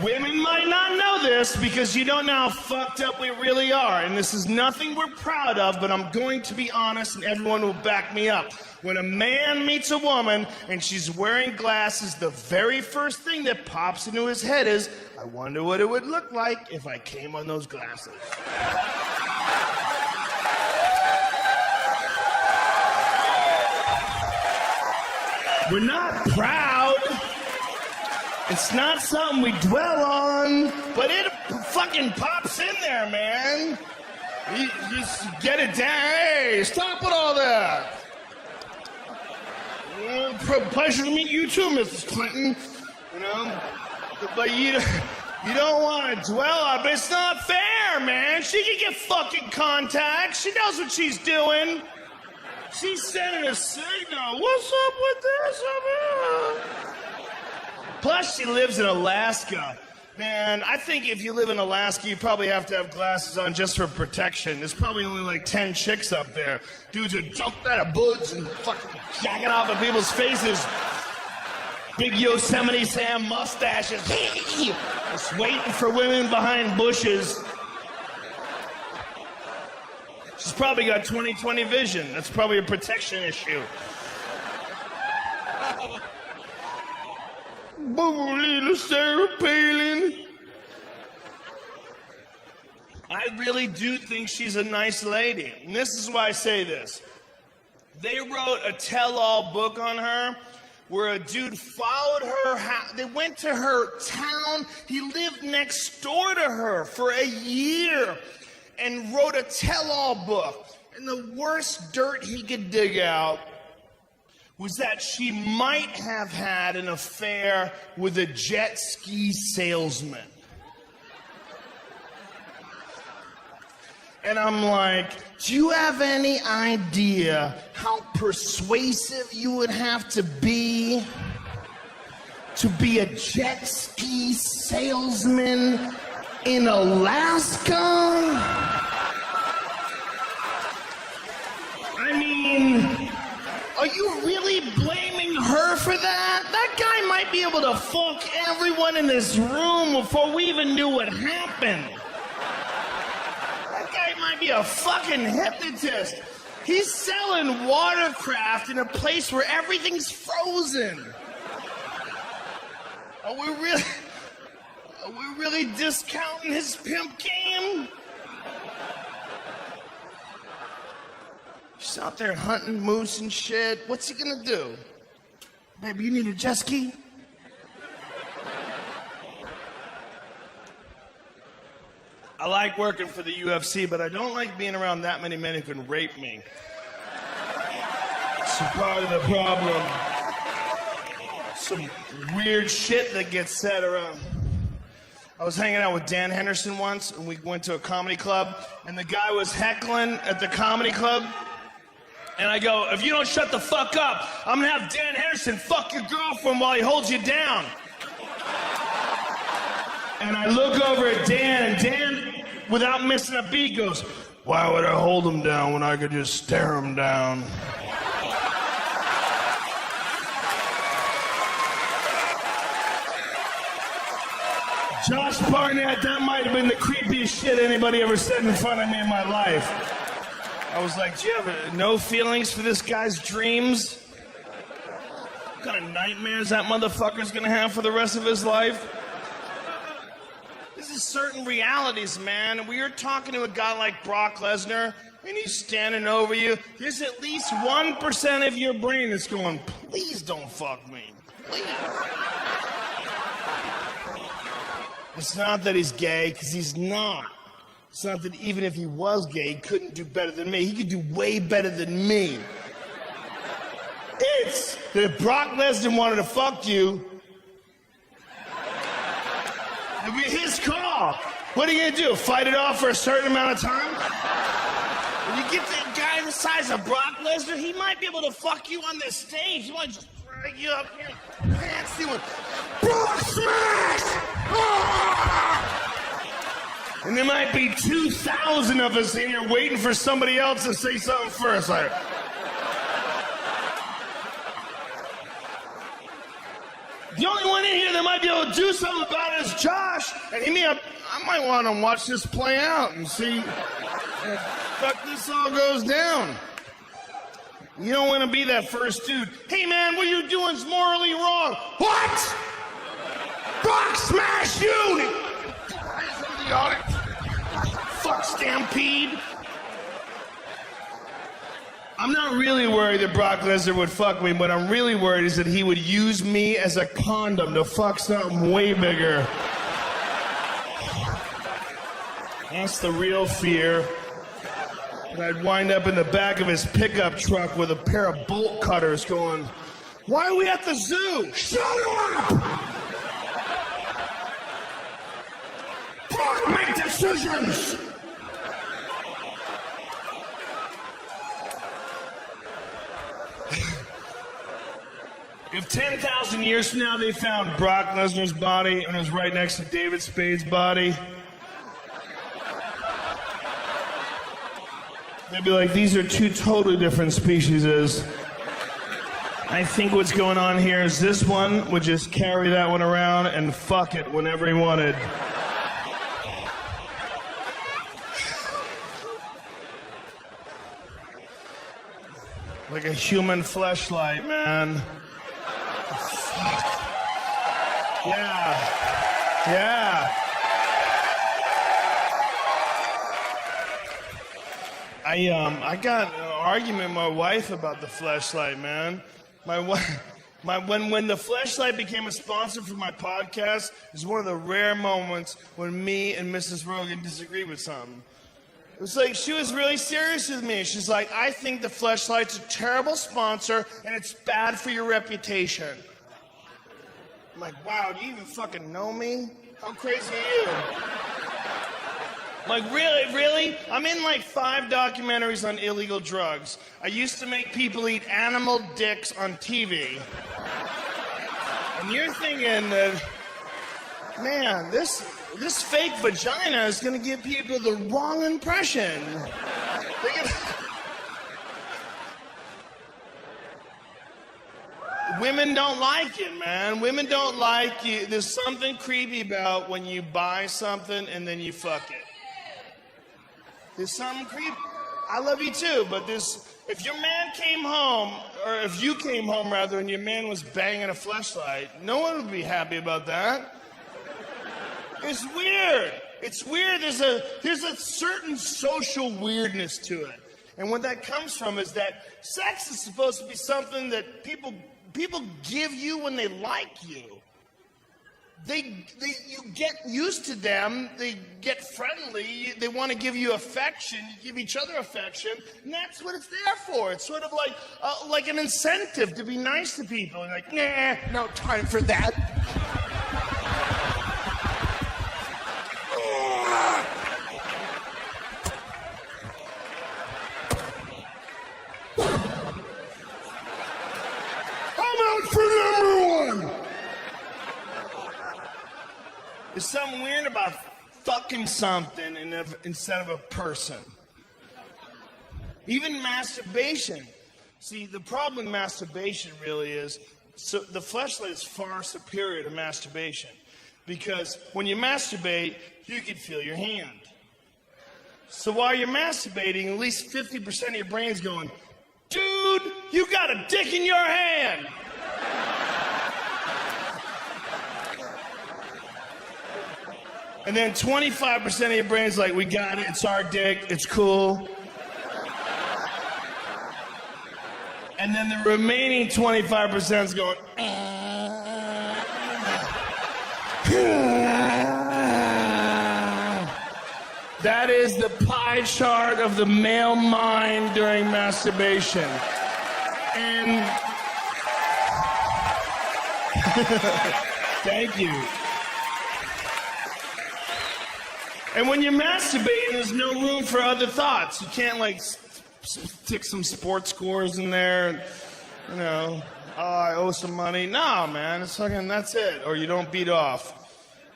Women might not know this because you don't know how fucked up we really are, and this is nothing we're proud of, but I'm going to be honest, and everyone will back me up. When a man meets a woman and she's wearing glasses, the very first thing that pops into his head is, I wonder what it would look like if I came on those glasses. We're not proud. It's not something we dwell on, but it fucking pops in there, man. You just get it down. Hey, stop with all that. Pleasure to meet you too, Mrs. Clinton. You know, but you don't want to dwell on it. But it's not fair, man. She can get fucking contacts. She knows what she's doing. She's sending a signal. What's up with this? Plus, she lives in Alaska. Man, I think if you live in Alaska, you probably have to have glasses on just for protection. There's probably only like 10 chicks up there. Dudes are jumping out of boots and fucking jacking off at people's faces. Big Yosemite Sam mustaches. Just waiting for women behind bushes. She's probably got 20/20 vision. That's probably a protection issue. Boo, little Sarah Palin. I really do think she's a nice lady. And this is why I say this. They wrote a tell-all book on her where a dude followed her house. They went to her town. He lived next door to her for a year and wrote a tell-all book. And the worst dirt he could dig out was that she might have had an affair with a jet ski salesman. And I'm like, do you have any idea how persuasive you would have to be a jet ski salesman in Alaska? I mean, are you really blaming her for that? That guy might be able to fuck everyone in this room before we even knew what happened. That guy might be a fucking hypnotist. He's selling watercraft in a place where everything's frozen. Are we really discounting his pimp game? He's out there hunting moose and shit. What's he gonna do? Baby, you need a jet ski? I like working for the UFC, but I don't like being around that many men who can rape me. It's a part of the problem. Some weird shit that gets said around. I was hanging out with Dan Henderson once, and we went to a comedy club, and the guy was heckling at the comedy club. And I go, if you don't shut the fuck up, I'm gonna have Dan Henderson fuck your girlfriend while he holds you down. And I look over at Dan, and Dan, without missing a beat, goes, why would I hold him down when I could just stare him down? Josh Barnett, that might have been the creepiest shit anybody ever said in front of me in my life. I was like, do you have no feelings for this guy's dreams? What kind of nightmares that motherfucker's gonna have for the rest of his life? This is certain realities, man. And we are talking to a guy like Brock Lesnar, and he's standing over you. There's at least 1% of your brain that's going, please don't fuck me. Please. It's not that he's gay, because he's not. It's not that even if he was gay, he couldn't do better than me. He could do way better than me. It's that if Brock Lesnar wanted to fuck you, It'll be his call. What are you gonna do? Fight it off for a certain amount of time? When you get that guy the size of Brock Lesnar, he might be able to fuck you on this stage. He might just drag you up here and pants you with Brock Smash! Ah! And there might be 2,000 of us in here waiting for somebody else to say something first. Like, the only one in here that might be able to do something about it is Josh. And I might want to watch this play out and see how this all goes down. You don't want to be that first dude. Hey man, what you're doing is morally wrong. What? Brock smash you! Fuck Stampede. I'm not really worried that Brock Lesnar would fuck me. What I'm really worried is that he would use me as a condom to fuck something way bigger. That's the real fear. And I'd wind up in the back of his pickup truck with a pair of bolt cutters going, why are we at the zoo? Shut up! Brock, make decisions! If 10,000 years from now they found Brock Lesnar's body and it was right next to David Spade's body, they'd be like, these are two totally different species. I think what's going on here is this one would just carry that one around and fuck it whenever he wanted. Like a human fleshlight, man. Yeah. I got an argument with my wife about the fleshlight, man. When the fleshlight became a sponsor for my podcast, is one of the rare moments when me and Mrs. Rogan disagreed with something. It was like she was really serious with me. She's like, I think the fleshlight's a terrible sponsor and it's bad for your reputation. I'm like, wow, do you even fucking know me? How crazy are you? Like, really? I'm in like 5 documentaries on illegal drugs. I used to make people eat animal dicks on TV. And you're thinking that, man, this fake vagina is gonna give people the wrong impression. Women don't like it, man. Women don't like you. There's something creepy about when you buy something and then you fuck it. There's something creepy. I love you too, but if your man came home, or if you came home rather, and your man was banging a fleshlight, no one would be happy about that. It's weird. It's weird. There's a certain social weirdness to it. And what that comes from is that sex is supposed to be something that people give you when they like you. You get used to them, they get friendly, they want to give you affection, you give each other affection, and that's what it's there for. It's sort of like an incentive to be nice to people. And like, nah, no time for that. There's something weird about fucking something instead of a person. Even masturbation. See, the problem with masturbation really is, so the fleshlight is far superior to masturbation. Because when you masturbate, you can feel your hand. So while you're masturbating, at least 50% of your brain's going, dude, you got a dick in your hand. And then 25% of your brain's like, we got it, it's our dick, it's cool. And then the remaining 25% is going, That is the pie chart of the male mind during masturbation. And thank you. And when you're masturbating, there's no room for other thoughts. You can't, like, stick some sports scores in there. And, you know, oh, I owe some money. No, man, it's fucking, that's it. Or you don't beat off.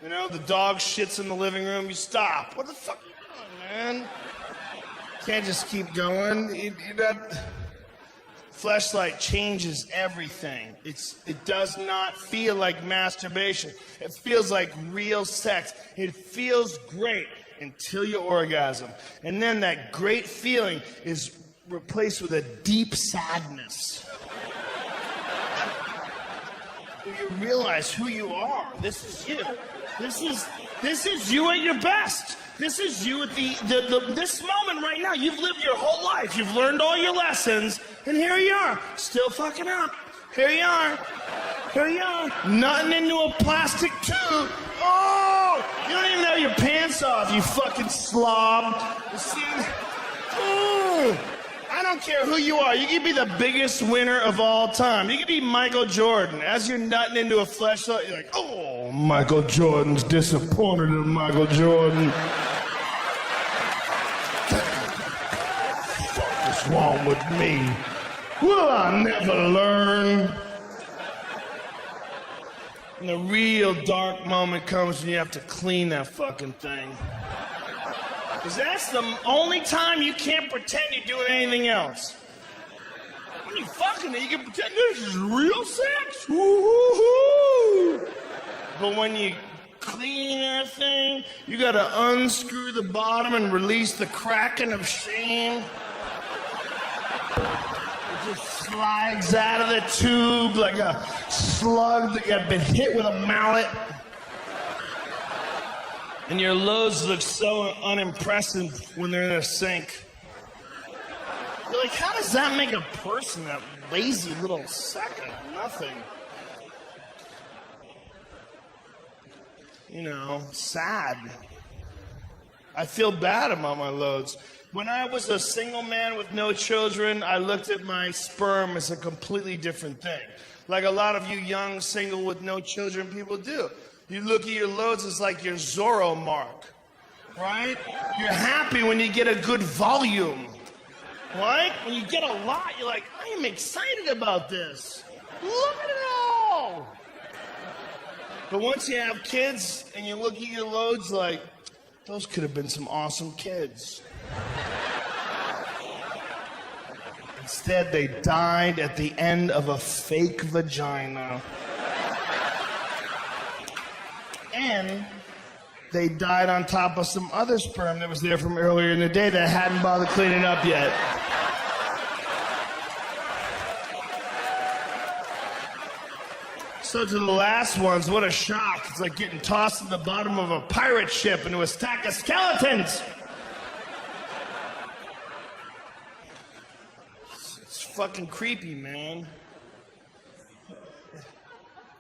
You know, the dog shits in the living room, you stop. What the fuck are you doing, man? Can't just keep going. Fleshlight changes everything. It does not feel like masturbation. It feels like real sex. It feels great until you orgasm. And then that great feeling is replaced with a deep sadness. You realize who you are. This is you. This is you at your best. This is you at this moment right now. You've lived your whole life. You've learned all your lessons, and here you are, still fucking up. Here you are. Here you are. Nutting into a plastic tube. Oh! You don't even have your pants off, you fucking slob. You see? Oh! I don't care who you are. You can be the biggest winner of all time. You can be Michael Jordan. As you're nutting into a fleshlight, you're like, oh, Michael Jordan's disappointed in Michael Jordan. What's wrong with me? Will I never learn? And the real dark moment comes when you have to clean that fucking thing. Because that's the only time you can't pretend you're doing anything else. When you're fucking it, you can pretend this is real sex. Woo-hoo-hoo. But when you clean that thing, you gotta unscrew the bottom and release the kraken of shame. It just slides out of the tube like a slug that got been hit with a mallet. And your loads look so unimpressive when they're in a sink. You're like, how does that make a person, that lazy little sack of nothing? You know, sad. I feel bad about my loads. When I was a single man with no children, I looked at my sperm as a completely different thing. Like a lot of you young, single with no children people do. You look at your loads as like your Zorro mark, right? You're happy when you get a good volume, right? When you get a lot, you're like, I am excited about this. Look at it all. But once you have kids and you look at your loads like, those could have been some awesome kids. Instead, they died at the end of a fake vagina. And they died on top of some other sperm that was there from earlier in the day that hadn't bothered cleaning up yet. So to the last ones, what a shock. It's like getting tossed in the bottom of a pirate ship into a stack of skeletons. It's fucking creepy, man.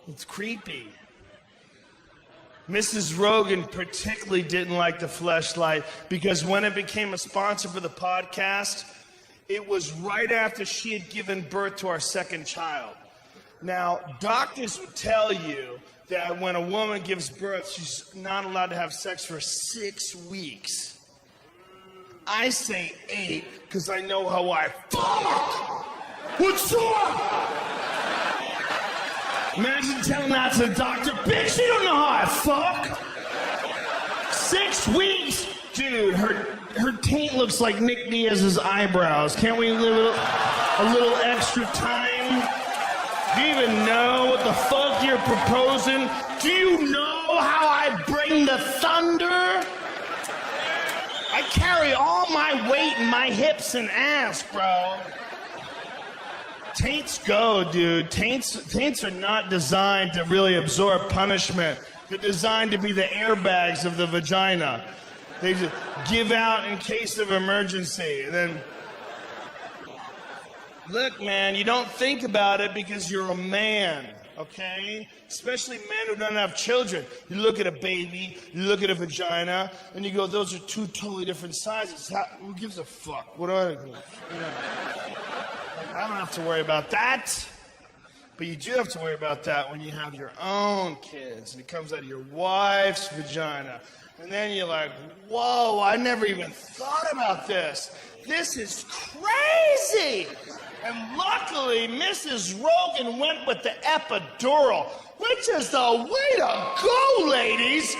It's creepy. Mrs. Rogan particularly didn't like the fleshlight because when it became a sponsor for the podcast, it was right after she had given birth to our second child. Now, doctors would tell you that when a woman gives birth, she's not allowed to have sex for 6 weeks. I say 8 because I know how I fuck. What's up? Imagine telling that to the doctor, bitch, you don't know how I fuck. 6 weeks? Dude, her taint looks like Nick Diaz's eyebrows. Can't we live a little extra time? Do you even know what the fuck you're proposing? Do you know how I bring the thunder? I carry all my weight in my hips and ass, bro. Taints go, dude. Taints are not designed to really absorb punishment. They're designed to be the airbags of the vagina. They just give out in case of emergency. And then, look, man, you don't think about it because you're a man, okay? Especially men who don't have children. You look at a baby, you look at a vagina, and you go, those are two totally different sizes. Who gives a fuck? What do I do? You know, I don't have to worry about that. But you do have to worry about that when you have your own kids and it comes out of your wife's vagina. And then you're like, whoa, I never even thought about this. This is crazy. And luckily, Mrs. Rogan went with the epidural, which is the way to go, ladies.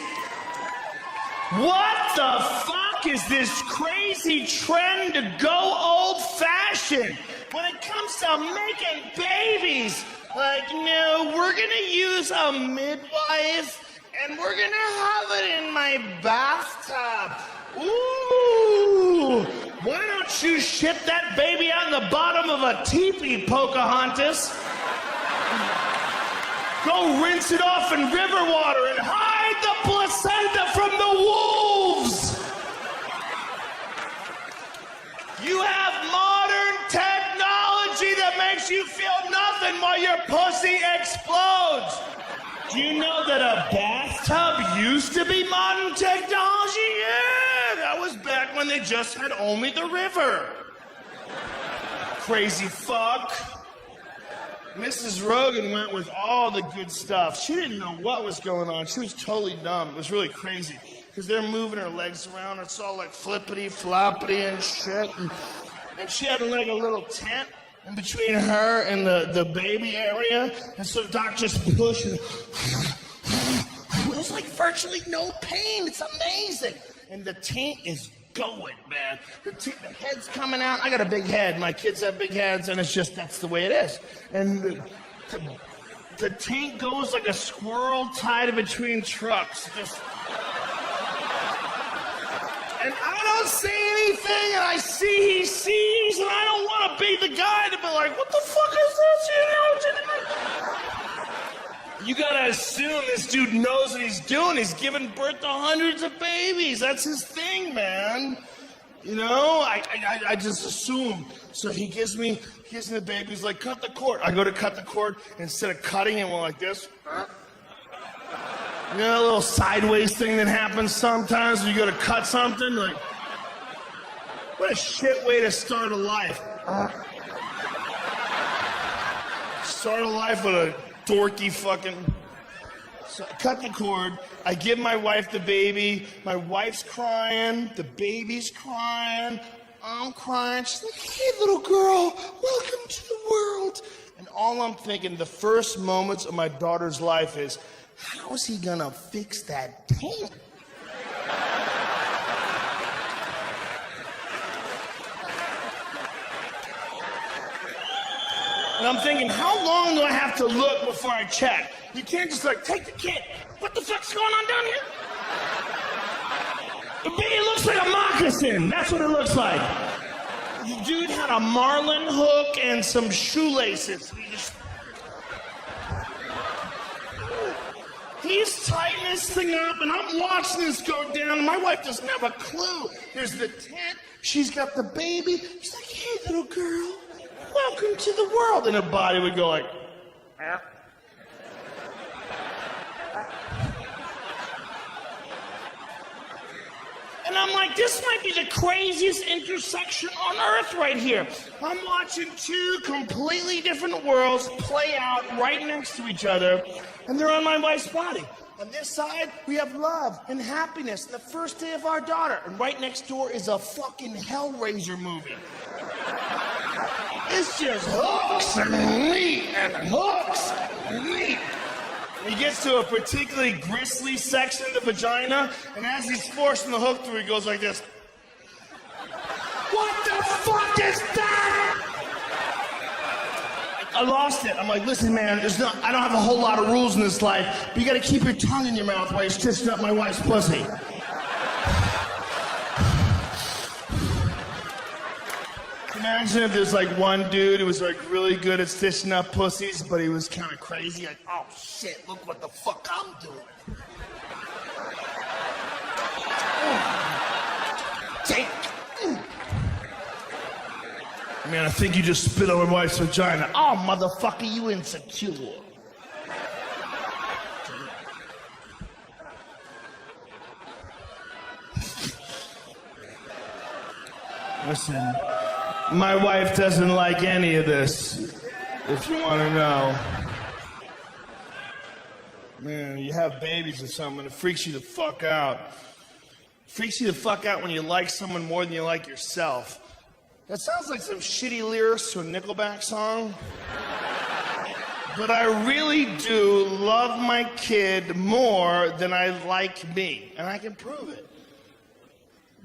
What the fuck is this crazy trend to go old-fashioned when it comes to making babies? Like, no, we're gonna use a midwife and we're gonna have it in my bathtub. Ooh, why don't you shit that baby out in the bottom of a teepee, Pocahontas? Go rinse it off in river water and hide the placenta from the wolves. You have modern technology that makes you feel nothing while your pussy explodes. Do you know that a bathtub used to be modern technology? Yeah, that was back when they just had only the river. Crazy fuck. Mrs. Rogan went with all the good stuff. She didn't know what was going on. She was totally dumb. It was really crazy. Because they're moving her legs around. It's all like flippity, floppity and shit. And she had like a little tent in between her and the baby area. And so the doc just pushed it. There's like virtually no pain. It's amazing. And the taint is going, man. The head's coming out. I got a big head. My kids have big heads, and it's just, that's the way it is. And the taint goes like a squirrel tied in between trucks. Just... And I don't see anything, and I see he sees, and I don't want to be the guy to be like, what the fuck is this? You gotta assume this dude knows what he's doing. He's giving birth to hundreds of babies. That's his thing, man. You know, I just assume. So he gives me the baby. He's like, cut the cord. I go to cut the cord. Instead of cutting it, we're like this. You know, a little sideways thing that happens sometimes when you go to cut something. Like, what a shit way to start a life. Start a life with a dorky fucking... So I cut the cord. I give my wife the baby. My wife's crying. The baby's crying. I'm crying. She's like, hey, little girl, welcome to the world. And all I'm thinking, the first moments of my daughter's life is, how is he gonna fix that taint? And I'm thinking, how long do I have to look before I check? You can't just like, take the kid. What the fuck's going on down here? The baby looks like a moccasin. That's what it looks like. The dude had a marlin hook and some shoelaces. He's tightening this thing up, and I'm watching this go down, and my wife doesn't have a clue. There's the tent. She's got the baby. She's like, hey, little girl. Welcome to the world. And her body would go like, ah. And I'm like, this might be the craziest intersection on earth right here. I'm watching two completely different worlds play out right next to each other, and they're on my wife's body. On this side, we have love and happiness, the first day of our daughter. And right next door is a fucking Hellraiser movie. It's just hooks and meat and hooks and meat. He gets to a particularly gristly section of the vagina, and as he's forcing the hook through, he goes like this. What the fuck is that? I lost it. I'm like, listen, man, I don't have a whole lot of rules in this life, but you gotta keep your tongue in your mouth while you're stitching up my wife's pussy. Imagine if there's like one dude who was like really good at stitching up pussies, but he was kind of crazy. Like, oh shit, look what the fuck I'm doing. Take. Man, I think you just spit on my wife's vagina. Oh, motherfucker, you insecure. Listen. My wife doesn't like any of this, if you want to know. Man, you have babies or something, and it freaks you the fuck out. Freaks you the fuck out when you like someone more than you like yourself. That sounds like some shitty lyrics to a Nickelback song. But I really do love my kid more than I like me, and I can prove it.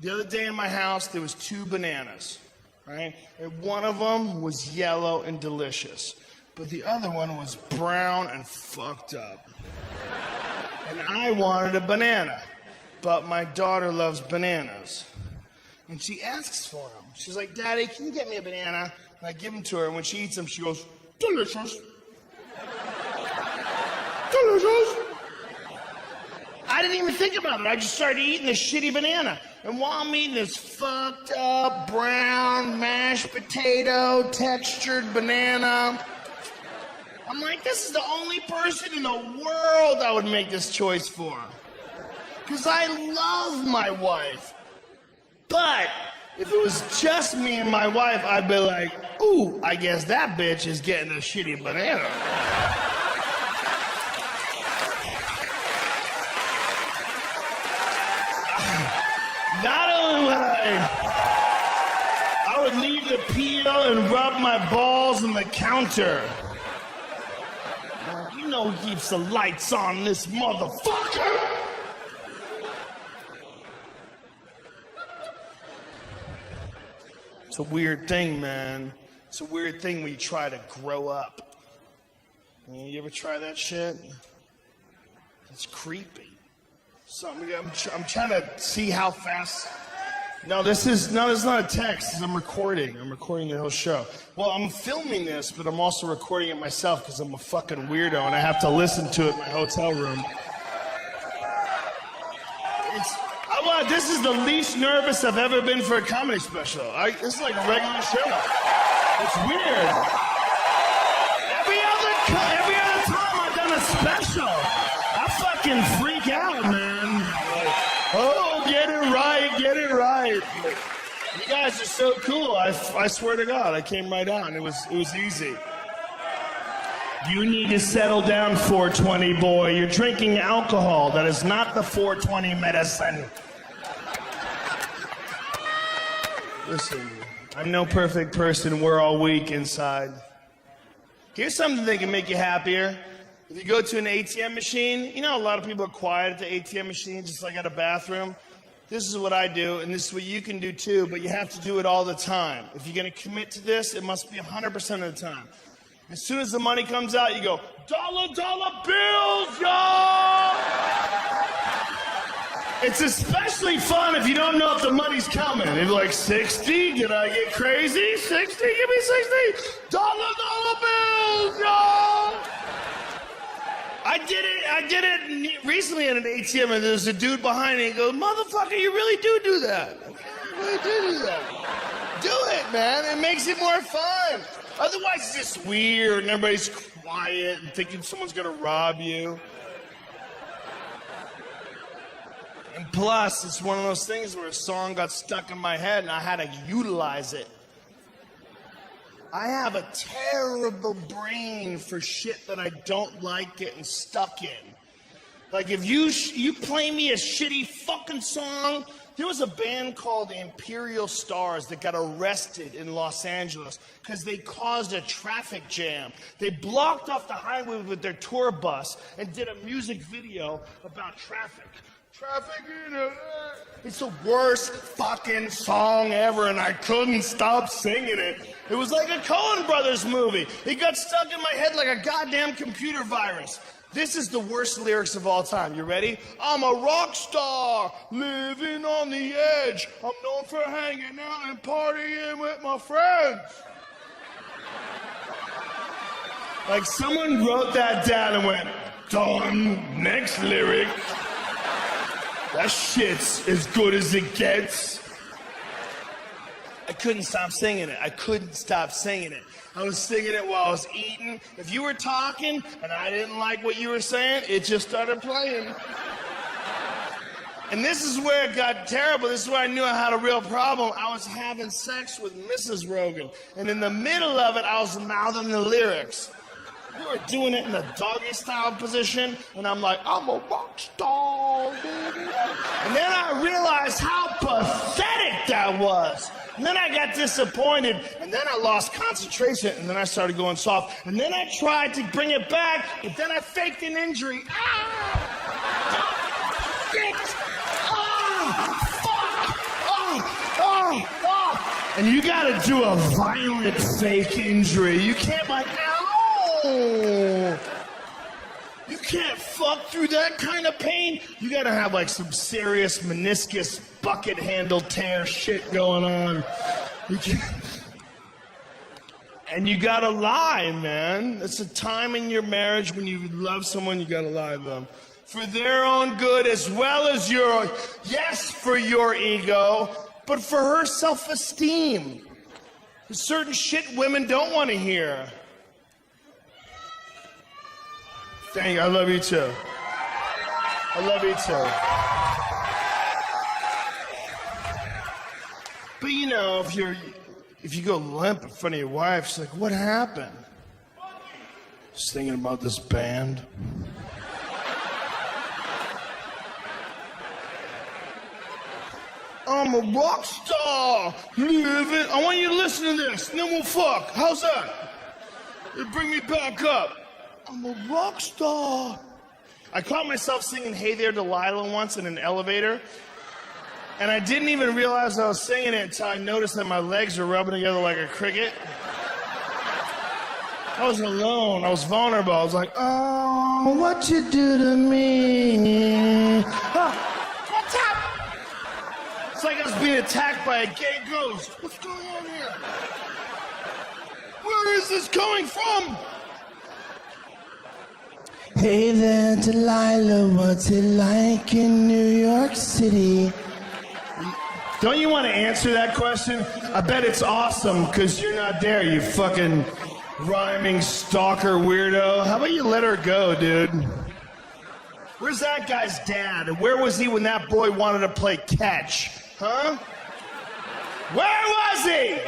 The other day in my house, there was 2 bananas, right? And one of them was yellow and delicious, but the other one was brown and fucked up. And I wanted a banana, but my daughter loves bananas. And she asks for them. She's like, Daddy, can you get me a banana? And I give them to her, and when she eats them, she goes, delicious. Delicious. I didn't even think about it. I just started eating this shitty banana. And while I'm eating this fucked up, brown, mashed potato, textured banana, I'm like, this is the only person in the world I would make this choice for. Because I love my wife. But if it was just me and my wife, I'd be like, ooh, I guess that bitch is getting a shitty banana. Not only would I would leave the peel and rub my balls on the counter. You know he keeps the lights on, this motherfucker. It's a weird thing, man. It's a weird thing when you try to grow up. You ever try that shit? It's creepy. I'm trying to see how fast. No, this is not a text. I'm recording. I'm recording the whole show. Well, I'm filming this, but I'm also recording it myself because I'm a fucking weirdo and I have to listen to it in my hotel room. This is the least nervous I've ever been for a comedy special. This is like a regular show. It's weird. Every other time I've done a special, I fucking freak out, man. Like, oh, get it right, get it right. You guys are so cool. I swear to God, I came right on. It was easy. You need to settle down, 420 boy. You're drinking alcohol. That is not the 420 medicine. Listen, I'm no perfect person. We're all weak inside. Here's something that can make you happier. If you go to an ATM machine, you know a lot of people are quiet at the ATM machine, just like at a bathroom. This is what I do, and this is what you can do too, but you have to do it all the time. If you're going to commit to this, it must be 100% of the time. As soon as the money comes out, you go, dollar bills, y'all! It's especially fun if you don't know if the money's coming. If you're like, 60? Did I get crazy? 60? Give me 60! Dollar bills, y'all! I did it recently at an ATM, and there's a dude behind me, and he goes, motherfucker, you really do that. I really do that. Do it, man. It makes it more fun. Otherwise, it's just weird, and everybody's quiet and thinking someone's gonna rob you. And plus, it's one of those things where a song got stuck in my head and I had to utilize it. I have a terrible brain for shit that I don't like getting stuck in. Like if you play me a shitty fucking song, there was a band called the Imperial Stars that got arrested in Los Angeles because they caused a traffic jam. They blocked off the highway with their tour bus and did a music video about traffic. Traffic in LA. It's the worst fucking song ever, and I couldn't stop singing it. It was like a Coen Brothers movie. It got stuck in my head like a goddamn computer virus. This is the worst lyrics of all time. You ready? I'm a rock star, living on the edge. I'm known for hanging out and partying with my friends. Like someone wrote that down and went, done, next lyric. That shit's as good as it gets. I couldn't stop singing it. I couldn't stop singing it. I was singing it while I was eating. If you were talking and I didn't like what you were saying, it just started playing. And this is where it got terrible. This is where I knew I had a real problem. I was having sex with Mrs. Rogan. And in the middle of it, I was mouthing the lyrics. We were doing it in the doggy style position, and I'm like, I'm a rock star, baby. And then I realized how pathetic that was. And then I got disappointed, and then I lost concentration, and then I started going soft. And then I tried to bring it back, but then I faked an injury. Ah! Shit! Oh! Fuck! Oh! Oh! Oh! And you gotta do a violent fake injury. You can't like, ow! You can't fuck through that kind of pain. You gotta have like some serious meniscus bucket handle tear shit going on. And you gotta lie, man. It's a time in your marriage when you love someone, you gotta lie to them. For their own good as well as your, yes, for your ego, but for her self-esteem. There's certain shit women don't want to hear. Thank you. I love you too. I love you too. But you know, if you go limp in front of your wife, she's like, what happened? Just thinking about this band. I'm a rock star. Living. I want you to listen to this, and then we'll fuck. How's that? It'll bring me back up. I'm a rock star. I caught myself singing Hey There Delilah once in an elevator, and I didn't even realize I was singing it until I noticed that my legs were rubbing together like a cricket. I was alone. I was vulnerable. I was like, oh, what you do to me? Oh, what's up? It's like I was being attacked by a gay ghost. What's going on here? Where is this coming from? Hey there, Delilah, what's it like in New York City? Don't you want to answer that question? I bet it's awesome, because you're not there, you fucking rhyming stalker weirdo. How about you let her go, dude? Where's that guy's dad? And where was he when that boy wanted to play catch? Huh? Where was he?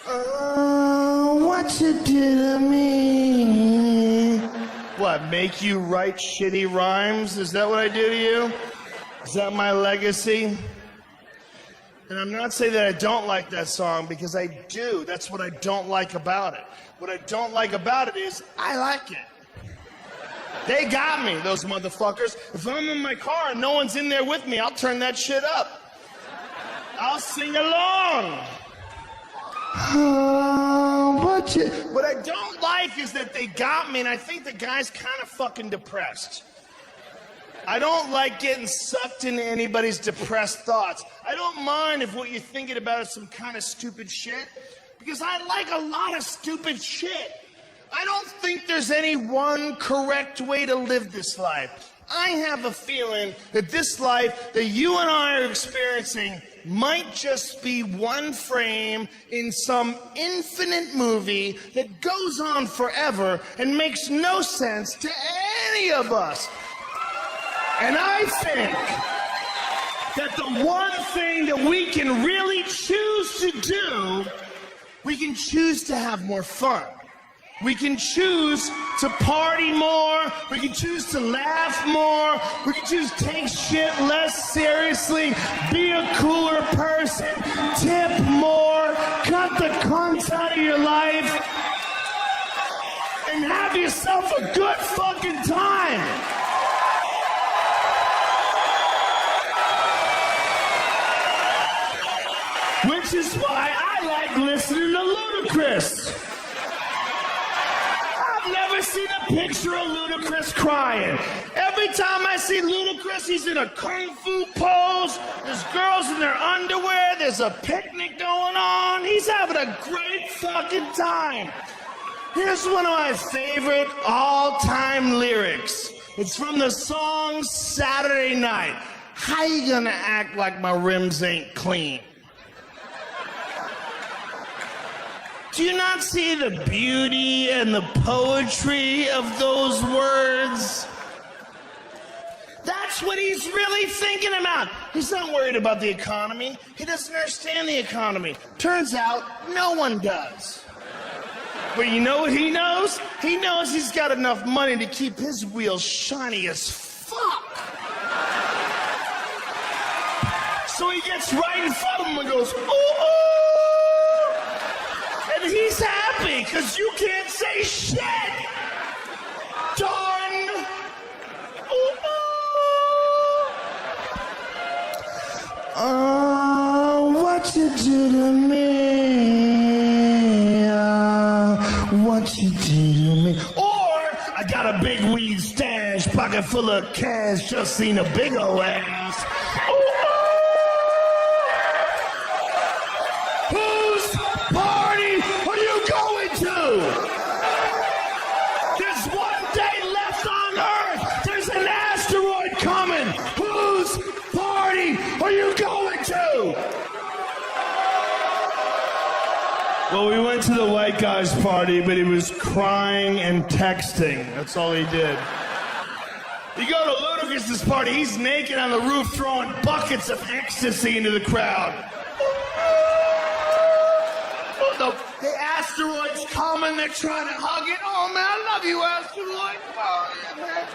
Oh, what you do to me? What, make you write shitty rhymes? Is that what I do to you? Is that my legacy? And I'm not saying that I don't like that song, because I do. That's what I don't like about it. What I don't like about it is I like it. They got me, those motherfuckers. If I'm in my car and no one's in there with me, I'll turn that shit up. I'll sing along. What I don't like is that they got me, and I think the guy's kind of fucking depressed. I don't like getting sucked into anybody's depressed thoughts. I don't mind if what you're thinking about is some kind of stupid shit, because I like a lot of stupid shit. I don't think there's any one correct way to live this life. I have a feeling that this life that you and I are experiencing might just be one frame in some infinite movie that goes on forever and makes no sense to any of us. And I think that the one thing that we can really choose to do, we can choose to have more fun. We can choose to party more. We can choose to laugh more. We can choose to take shit less seriously. Be a cooler person. Tip more. Cut the cunts out of your life. And have yourself a good fucking time. Which is why I like listening to Ludacris. I've never seen a picture of Ludacris crying. Every time I see Ludacris, he's in a kung fu pose. There's girls in their underwear. There's a picnic going on. He's having a great fucking time. Here's one of my favorite all-time lyrics. It's from the song Saturday Night. How you gonna act like my rims ain't clean? Do you not see the beauty and the poetry of those words? That's what he's really thinking about. He's not worried about the economy. He doesn't understand the economy. Turns out, no one does. But you know what he knows? He knows he's got enough money to keep his wheels shiny as fuck. So he gets right in front of him and goes, ooh, ooh. And he's happy, because you can't say shit. Done. Ooh, ooh. What you do to me? What you do to me? Or I got a big weed stash, pocket full of cash, just seen a big ol' ass. Whose party are you going to? There's one day left on Earth. There's an asteroid coming. Whose party are you going to? Well, we went to the white guy's party, but he was crying and texting. That's all he did. You go to Ludacris's party, he's naked on the roof throwing buckets of ecstasy into the crowd. The asteroid's coming, they're trying to hug it. Oh, man, I love you, asteroid. Oh, yeah, man.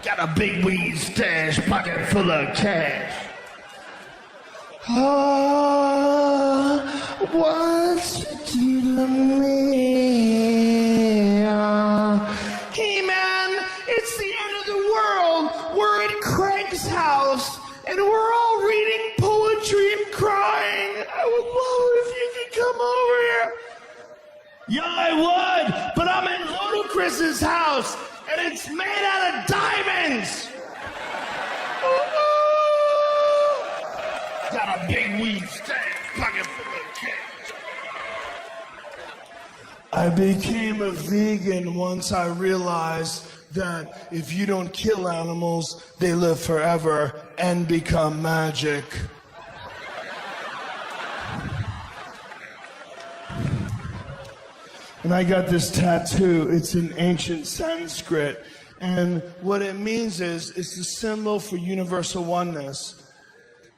Got a big weed stash, pocket full of cash. Oh, what you do to me? Hey, man, it's the end of the world. We're at Craig's house, and we're all reading poetry and crying. I would love if you could come over here. Yeah, I would, but I'm at Ludacris's house, and it's made out of diamonds. Got a big weed stash, pocket full of cash. I became a vegan once I realized that if you don't kill animals, they live forever and become magic. And I got this tattoo. It's in ancient Sanskrit. And what it means is, it's a symbol for universal oneness.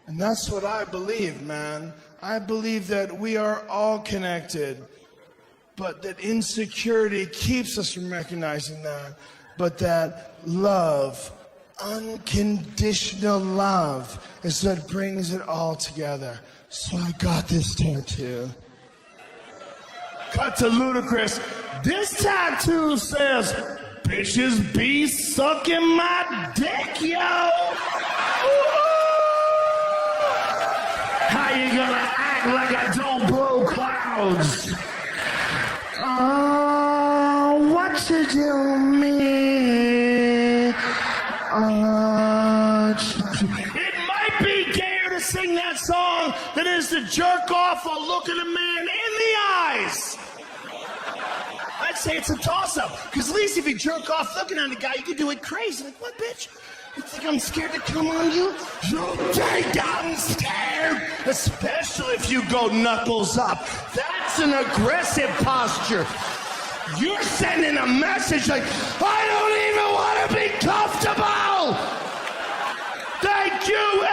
And that's what I believe, man. I believe that we are all connected, but that insecurity keeps us from recognizing that. But that love, unconditional love, is what brings it all together. So I got this tattoo. Cut to Ludacris. This tattoo says, bitches be sucking my dick, yo. How you gonna act like I don't blow clouds? Oh, what you do to me? It might be gayer to sing that song than it is to jerk off while looking a man in the eyes. I'd say it's a toss-up, because at least if you jerk off looking at a guy, you can do it crazy. Like, what, bitch? You think I'm scared to come on you? You think I'm scared? Especially if you go knuckles up. That's an aggressive posture. You're sending a message like, I don't even want to be comfortable. Thank you,